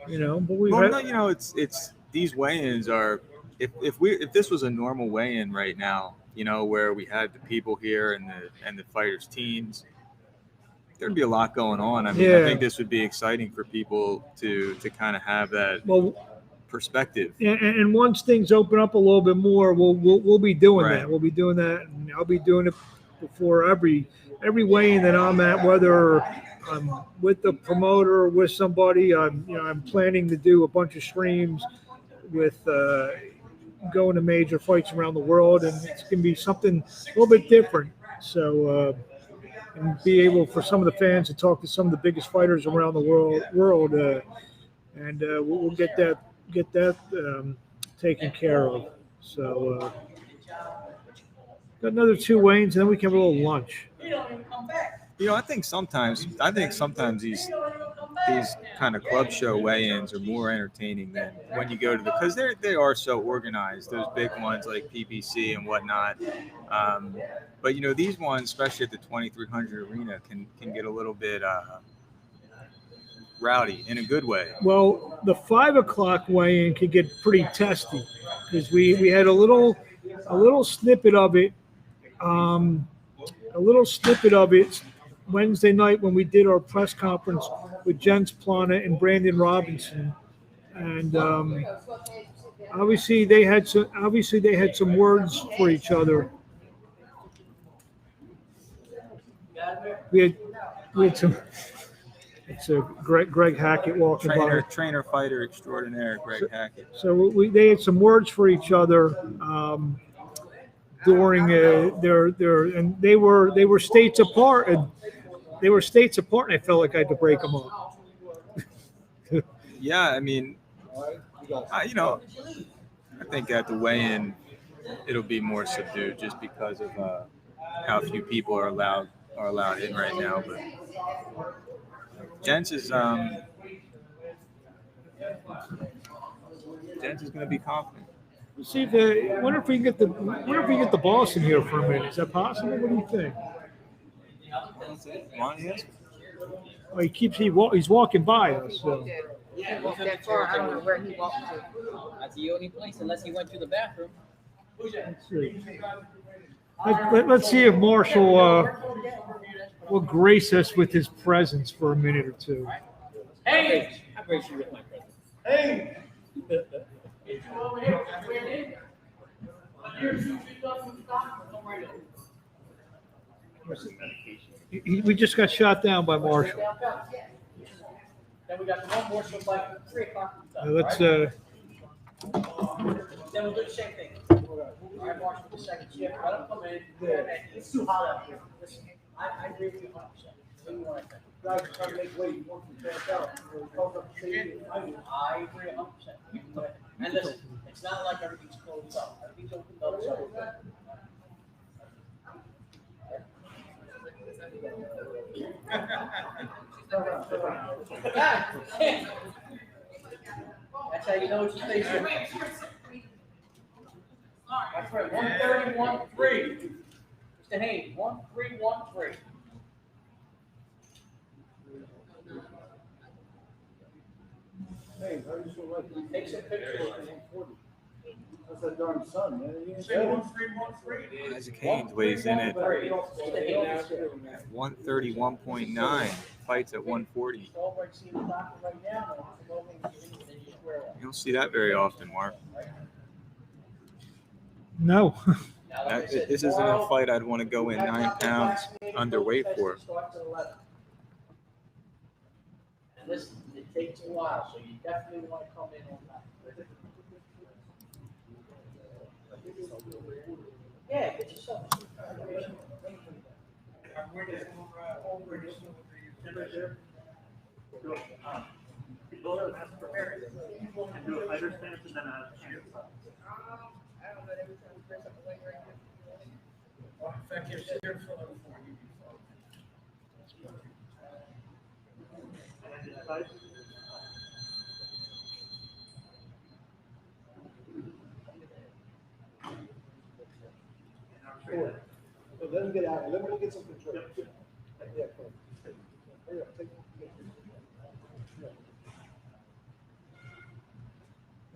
but we. Well, no, it's these weigh-ins are. If this was a normal weigh-in right now, where we had the people here and the fighters' teams, there'd be a lot going on. I mean, I think this would be exciting for people to kind of have that perspective. And once things open up a little bit more, we'll be doing Right. that. We'll be doing that, and I'll be doing it before every weigh-in that I'm at, whether I'm with the promoter or with somebody. I'm planning to do a bunch of streams with going to major fights around the world, and it's going to be something a little bit different. So, and be able for some of the fans to talk to some of the biggest fighters around the world, and we'll get that taken care of. So, got another 2 weigh-ins, and then we can have a little lunch. I think sometimes these kind of club show weigh-ins are more entertaining than when you go to because they are so organized. Those big ones like PBC and whatnot. But these ones, especially at the 2300 arena, can get a little bit rowdy in a good way. Well, the 5 o'clock weigh-in could get pretty testy because we had a little snippet of it. Wednesday night when we did our press conference with Jens Plana and Brandon Robinson, and obviously they had some words for each other. We had some. It's a Greg Hackett walking by. Trainer fighter extraordinaire, Greg Hackett. So they had some words for each other during their and they were states apart, and I felt like I had to break them up. Yeah, I mean, I think at the weigh-in it'll be more subdued just because of how few people are allowed in right now. But Jens is going to be confident. Let's see if wonder if we can get the boss in here for a minute. Is that possible? What do you think? Oh, he's walking by us. So. Yeah, walked that far. I don't know where he walked to. That's the only place, unless he went to the bathroom. Who's that? Let's see. Let's see if Marshall will grace us with his presence for a minute or two. Hey! I grace you with my presence. Hey! Get you over here. We're in. Here's who you got from stock. Come right in. We just got shot down by Marshall. Then we got one more, so by 3 o'clock. Let's Then we'll do the same thing. All right, Marshall, the second shift. Let him come in. It's too hot out here. Listen, I agree with you 100%. What do you want to think? Guys are trying to make weight. You want to stand out. You're talking about safety. I agree 100%. And listen, it's not like everything's closed up. Everything's opened up. So that's how you know it's a station. That's right, 131.3. Mr. Haynes, 1313. Hey, how you so lucky? Take some pictures. That's that darn sun, man. You ain't Say saying 1313. Isaac Haynes weighs in at Mr. Haynes. 131.9, fights at 140. Albright seeing the doctor right now. You don't see that very often, Mark. no. This isn't a fight I'd want to go in 9 pounds underweight for. And listen, it takes a while, so you definitely want to come in on time. Yeah, get yourself. do a fighter stance and then a shield. So let him get out. Let me get some control. Yeah, cool. Hurry up, take-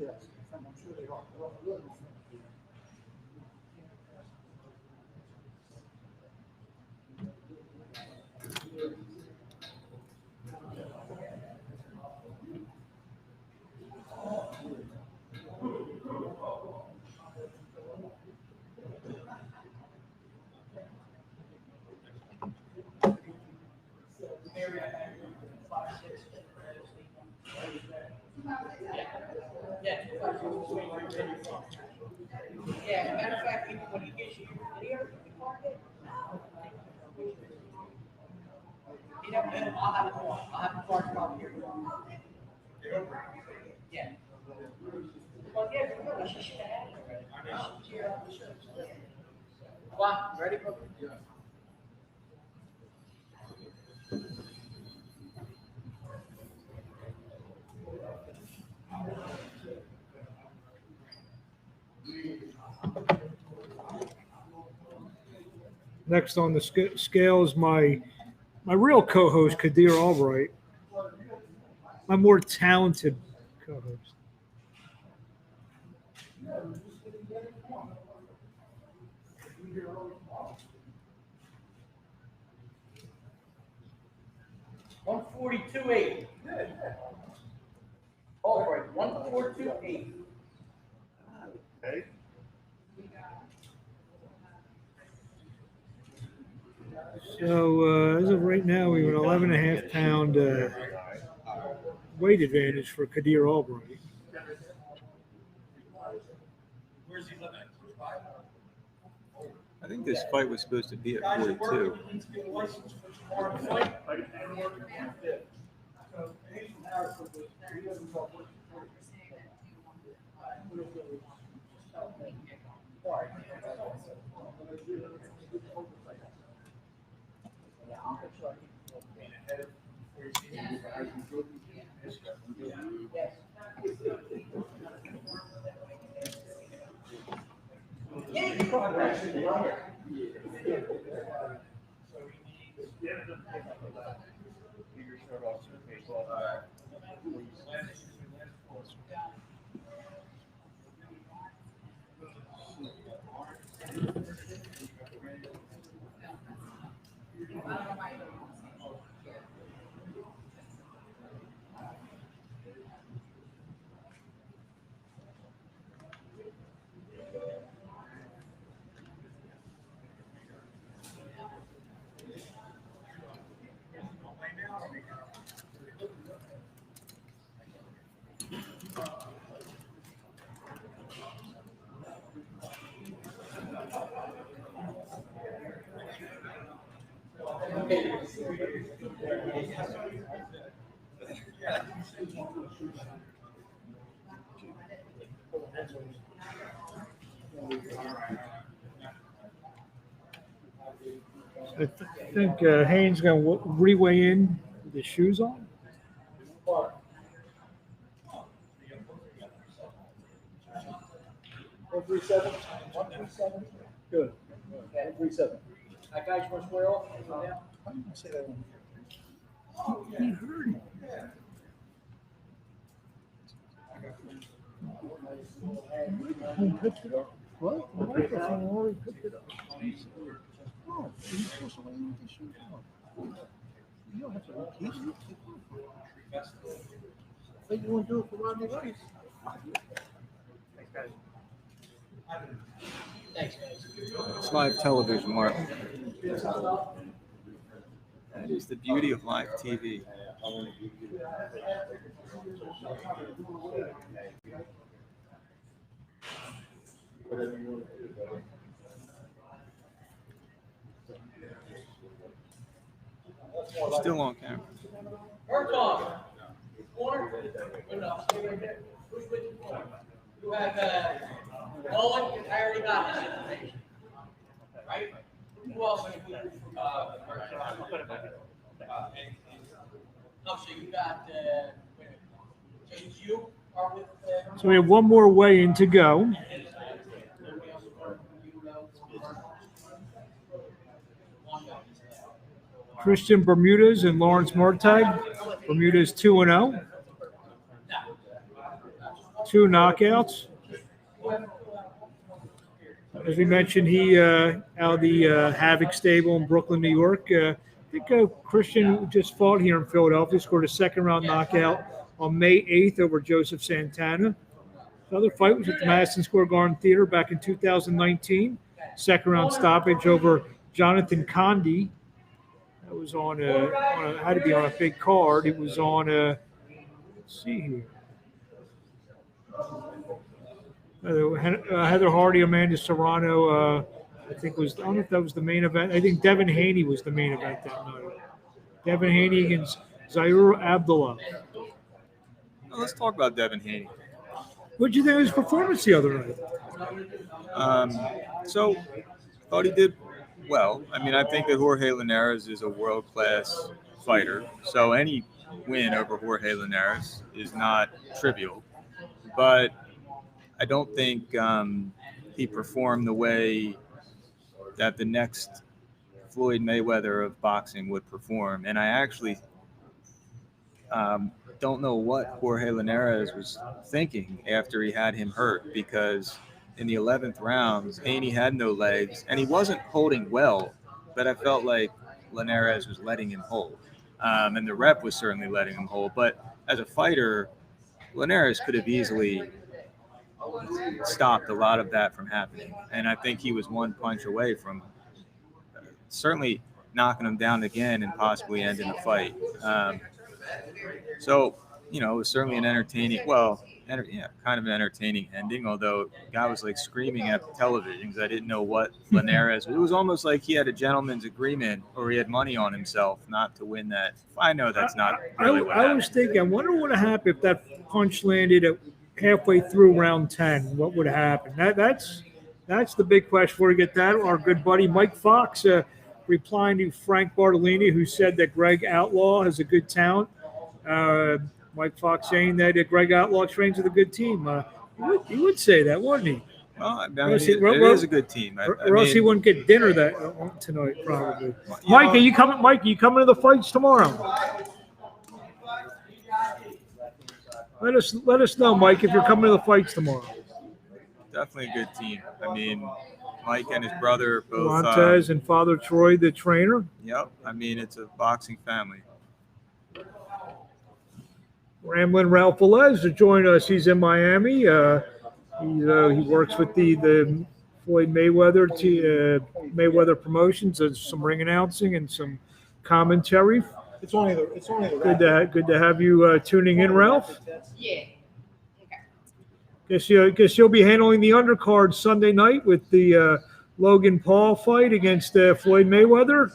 Yes, I'm sure they are. They're all good. Yeah, matter of fact, even when he gets you here, you know, I'll have a car. I'll have a car come here. Yeah. Well, yeah, really, she should have had it already. Come on, ready? Yeah. Next on the scale is my real co-host, Kadir Albright. My more talented co-host. $142.8. All right, 142.8. Okay. So as of right now, we have an 11.5 pound weight advantage for Kadir Albright. Where's he living? I think this fight was supposed to be at 42. I think Haynes going to reweigh in with his shoes on. 137. 137. Good. 137. That guy's going to square off. How do you say that one? He heard him. Who picked it up? What? The microphone already picked it up. Oh, you're supposed to weigh in with the shoes on. You don't have to repeat it. Like you want to do it for Rodney Rice. Thanks, guys. It's live television, Mark. That is the beauty of live TV. Still on camera. Murtaugh, corner. No, stay right there. Who's with you? You have Nolan. I already got this information. Right? Who else are you with? No, so you got. So you are with. So we have one more weigh-in to go. Christian Bermudez and Lawrence Murtagh. Bermudez 2-0. 2 knockouts. As we mentioned, he out of the Havoc stable in Brooklyn, New York. I think Christian just fought here in Philadelphia, scored a second-round knockout on May 8th over Joseph Santana. The other fight was at the Madison Square Garden Theater back in 2019. Second-round stoppage over Jonathan Condi. That was had to be on a big card. It was on let's see here. Heather Hardy, Amanda Serrano, I think I don't know if that was the main event. I think Devin Haney was the main event that night. Devin Haney against Zaire Abdullah. Well, let's talk about Devin Haney. What did you think of his performance the other night? So, thought he did well. I mean, I think that Jorge Linares is a world-class fighter. So any win over Jorge Linares is not trivial. But I don't think he performed the way that the next Floyd Mayweather of boxing would perform. And I actually don't know what Jorge Linares was thinking after he had him hurt, because in the 11th round, Haney had no legs, and he wasn't holding well, but I felt like Linares was letting him hold. And the rep was certainly letting him hold. But as a fighter, Linares could have easily stopped a lot of that from happening. And I think he was one punch away from certainly knocking him down again and possibly ending the fight. So, it was certainly an entertaining, kind of an entertaining ending, although the guy was like screaming at the television because I didn't know what Linares, it was almost like he had a gentleman's agreement or he had money on himself not to win that. I know that's not really what happened. I was thinking, I wonder what would have happened if that punch landed at halfway through round 10. What would have happened? That's the big question. Before we get that, our good buddy Mike Fox replying to Frank Bartolini, who said that Greg Outlaw has a good talent. Mike Fox saying that Greg Outlaw trains with a good team. He would say that, wouldn't he? Well, I mean, it is a good team. Or else he wouldn't get dinner tonight, probably. Mike, are you coming? Mike, are you coming to the fights tomorrow? Let us know, Mike, if you're coming to the fights tomorrow. Definitely a good team. I mean, Mike and his brother both. Montez and Father Troy, the trainer. Yep. I mean, it's a boxing family. Ramblin' Ralph Velez to join us. He's in Miami. He works with the Floyd Mayweather Mayweather Promotions. Does some ring announcing and some commentary. It's only the Good to have you tuning in, Ralph. Yeah. Guess you'll be handling the undercard Sunday night with the Logan Paul fight against Floyd Mayweather.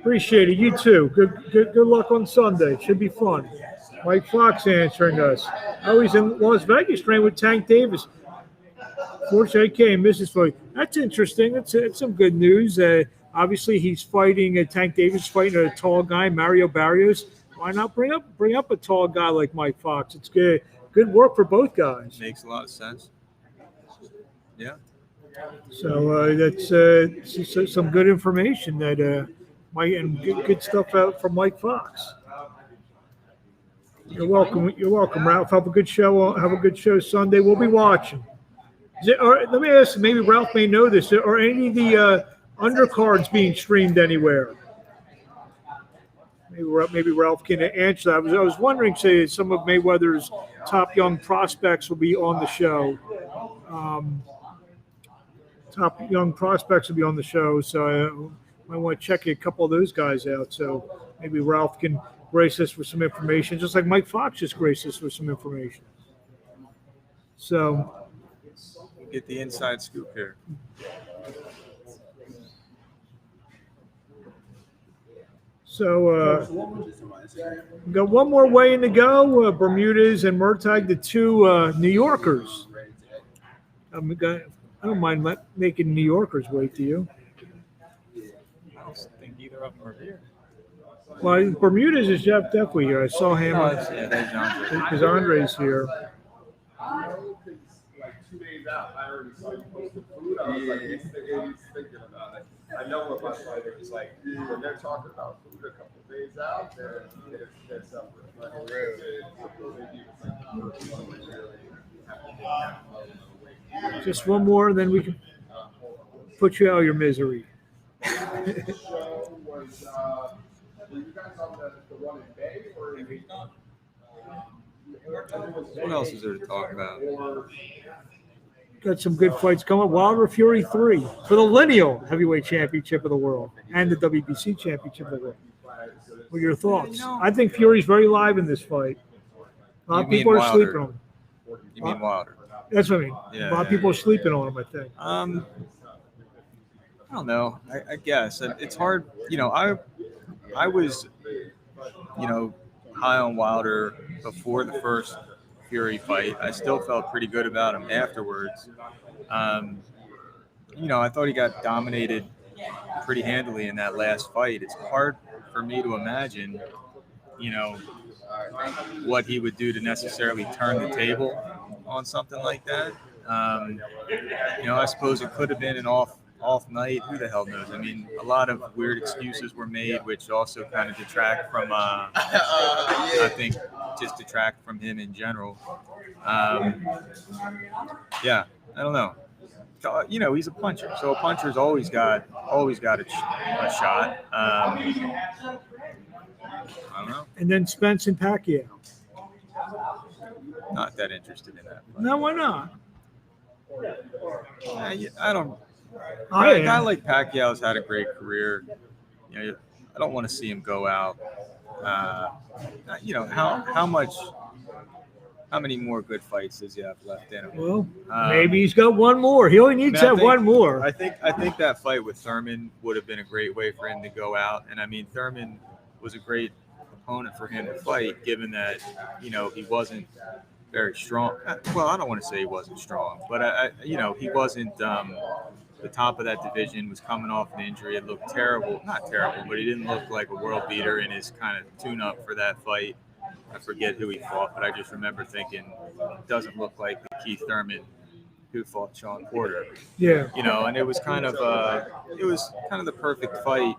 Appreciate it. You too. Good luck on Sunday. Should be fun. Mike Fox answering us. Oh, he's in Las Vegas training with Tank Davis. Fortunately, I came, Mrs. Fight. That's interesting. It's some good news. Obviously, he's fighting. Tank Davis fighting a tall guy, Mario Barrios. Why not bring up a tall guy like Mike Fox? It's good. Good work for both guys. Makes a lot of sense. Yeah. So that's some good information that Mike and good stuff out from Mike Fox. You're welcome. You're welcome, Ralph. Have a good show. Have a good show Sunday. We'll be watching. Let me ask. Maybe Ralph may know this. Are any of the undercards being streamed anywhere? Maybe Ralph can answer that. I was wondering, say, some of Mayweather's top young prospects will be on the show. Top young prospects will be on the show, so I want to check a couple of those guys out. So maybe Ralph can grace us with some information, just like Mike Fox just graced us with some information. So Get the inside scoop here. We got one more weigh-in to go. Bermudez and Murtagh, the two New Yorkers. I don't mind making New Yorkers wait, do you? I don't think either of them are here. Well, Bermudez is definitely here. I saw him There's Andre. because Andre's here. Like 2 days out, I already saw you post the food. I was like, he's thinking about it. I know what my fighter is like. When they're talking about food a couple of days out, they're suffering. Just one more, then we can put you out of your misery. Show was, were you guys on the run in Bay or What else is there to talk about? Got some good fights coming. Wilder Fury 3 for the lineal heavyweight championship of the world and the WBC championship of the world. What are your thoughts? I think Fury's very live in this fight. A lot of people are sleeping on him. You mean Wilder? That's what I mean. Yeah, A lot of people are sleeping on him, I think. I don't know. I guess it's hard. I was, high on Wilder before the first Fury fight. I still felt pretty good about him afterwards. I thought he got dominated pretty handily in that last fight. It's hard for me to imagine, what he would do to necessarily turn the table on something like that. I suppose it could have been an off night. Who the hell knows? I mean, a lot of weird excuses were made, which also kind of detract from, I think, just detract from him in general. I don't know. He's a puncher, so a puncher's always got a shot. I don't know. And then Spence and Pacquiao. Not that interested in that. No, why not? I don't. I A guy am. like Pacquiao's had a great career. I don't want to see him go out. How many more good fights does he have left in him? Well, maybe he's got one more. He only needs to have one more. I think that fight with Thurman would have been a great way for him to go out. And I mean, Thurman was a great opponent for him to fight, given that he wasn't very strong. Well, I don't want to say he wasn't strong, but he wasn't the top of that division. Was coming off an injury. It looked terrible, not terrible, but he didn't look like a world beater in his kind of tune-up for that fight. I forget who he fought, but I just remember thinking, it doesn't look like the Keith Thurman who fought Sean Porter. Yeah. And it was kind of the perfect fight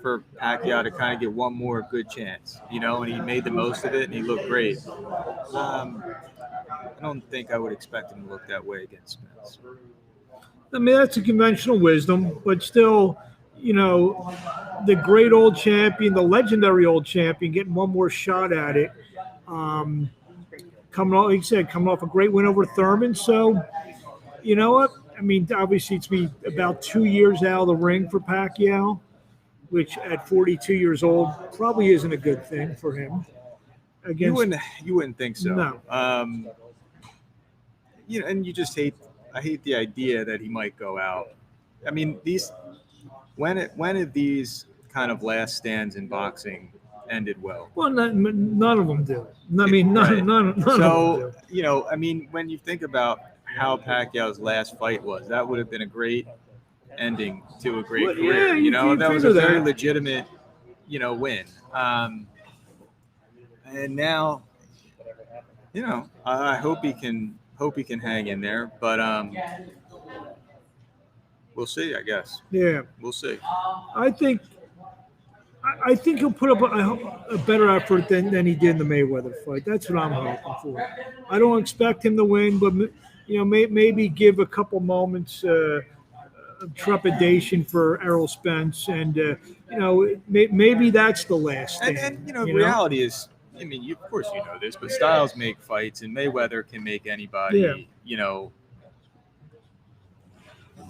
for Pacquiao to kind of get one more good chance, and he made the most of it and he looked great. I don't think I would expect him to look that way against Spence. I mean, that's a conventional wisdom, but still, the great old champion, the legendary old champion, getting one more shot at it. Coming off a great win over Thurman. So, you know what? I mean, obviously, it's been about 2 years out of the ring for Pacquiao, which at 42 years old probably isn't a good thing for him. You wouldn't think so. No. And you just I hate the idea that he might go out. I mean, when have these kind of last stands in boxing ended well. Well, none of them do. I mean, Right. none of them So, do. I mean, when you think about how Pacquiao's last fight was, that would have been a great ending to a great Well, career. yeah, You know, you that was a figure very that. legitimate, win. And now, I hope he can hang in there, but we'll see. I guess Yeah. we'll see. I think he'll put up a better effort than he did in the Mayweather fight. That's what I'm hoping for. I don't expect him to win, but maybe give a couple moments of trepidation for Errol Spence, and maybe that's the last stand. And reality is, I mean, of course you know this, but styles make fights, and Mayweather can make anybody. Yeah.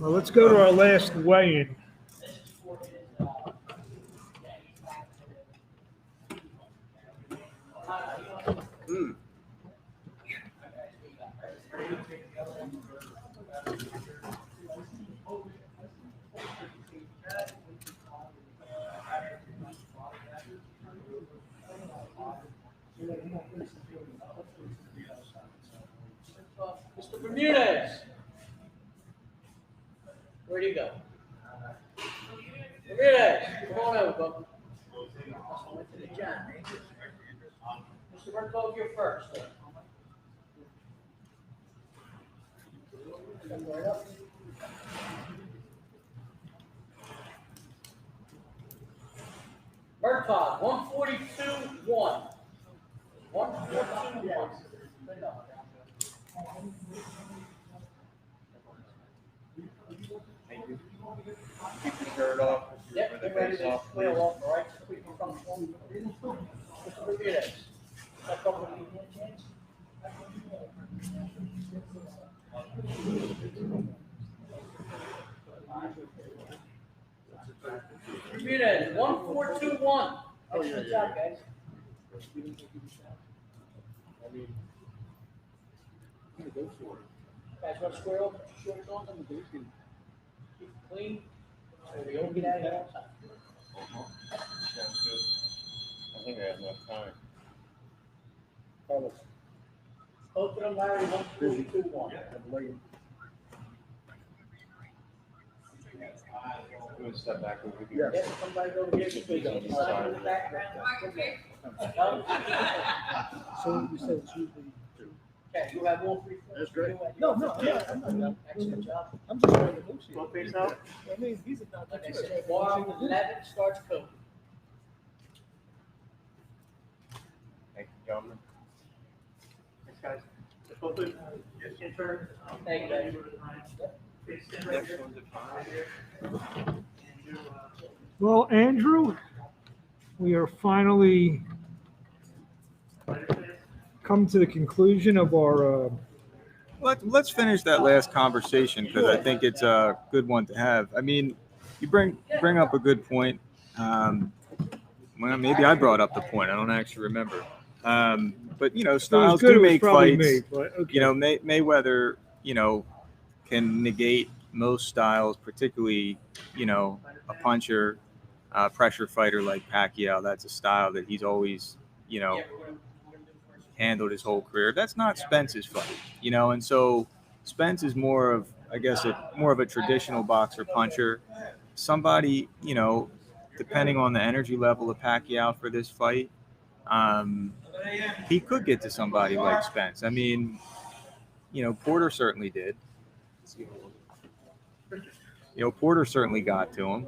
Well, let's go to our last weigh-in. Mr. Bermudez. Where'd he go? Bermudez, come on over, bub. Mr. Berthold, you're first. Berthold, 142-1. 142-1. Keep your shirt off. Yep, get ready to square off, all right? So we can come home. Mr. Bermudez. That couple of hands. Bermudez, 1-4-2-1. Excellent job, guys. Guys, want to square off, put your shorts on, keep it clean, so we don't get out of here outside. I think I have enough time. Carlos, Both of them, Larry, 1-4-2-1. I'm gonna step back over Yeah. Yes, somebody go to get your feet on the side in the background. No? So you said it's usually. Okay, you have 1-3-4. That's great. No, No, I'm not. Excellent job. I'm just trying to negotiate. Both face out? I mean, he's not. Like I said, bar 11 starts Kobe. Thank you, gentlemen. Thanks, guys. Both of you. In turn. Thank you, guys. Next one's at 5. Well, Andrew, we are finally come to the conclusion of our. Let's finish that last conversation because I think it's a good one to have. I mean, you bring up a good point. Well, maybe I brought up the point. I don't actually remember. But styles do make fights. Me, but okay. Mayweather, can negate most styles, particularly, a puncher, pressure fighter like Pacquiao. That's a style that he's always, handled his whole career. That's not Spence's fight, and so Spence is more of a traditional boxer puncher. Somebody, depending on the energy level of Pacquiao for this fight, he could get to somebody like Spence. I mean, Porter certainly did. Porter certainly got to him.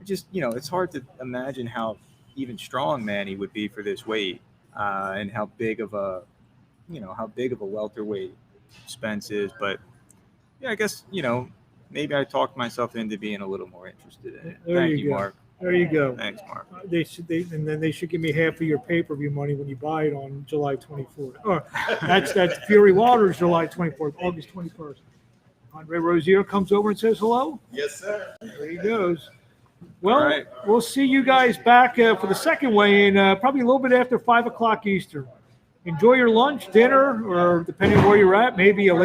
It's hard to imagine how even strong Manny would be for this weight, and how big of a welterweight Spence is. But I guess maybe I talked myself into being a little more interested in it. Thank you, go. Mark. There you go. Thanks, Mark. They should give me half of your pay-per-view money when you buy it on July 24th. Oh, that's Fury Wilder's July 24th, August 21st. Andre Rozier comes over and says hello. Yes, sir. There he goes. Well, All right. We'll see you guys back for the second weigh-in, probably a little bit after 5 o'clock Eastern. Enjoy your lunch, dinner, or depending on where you're at, maybe a late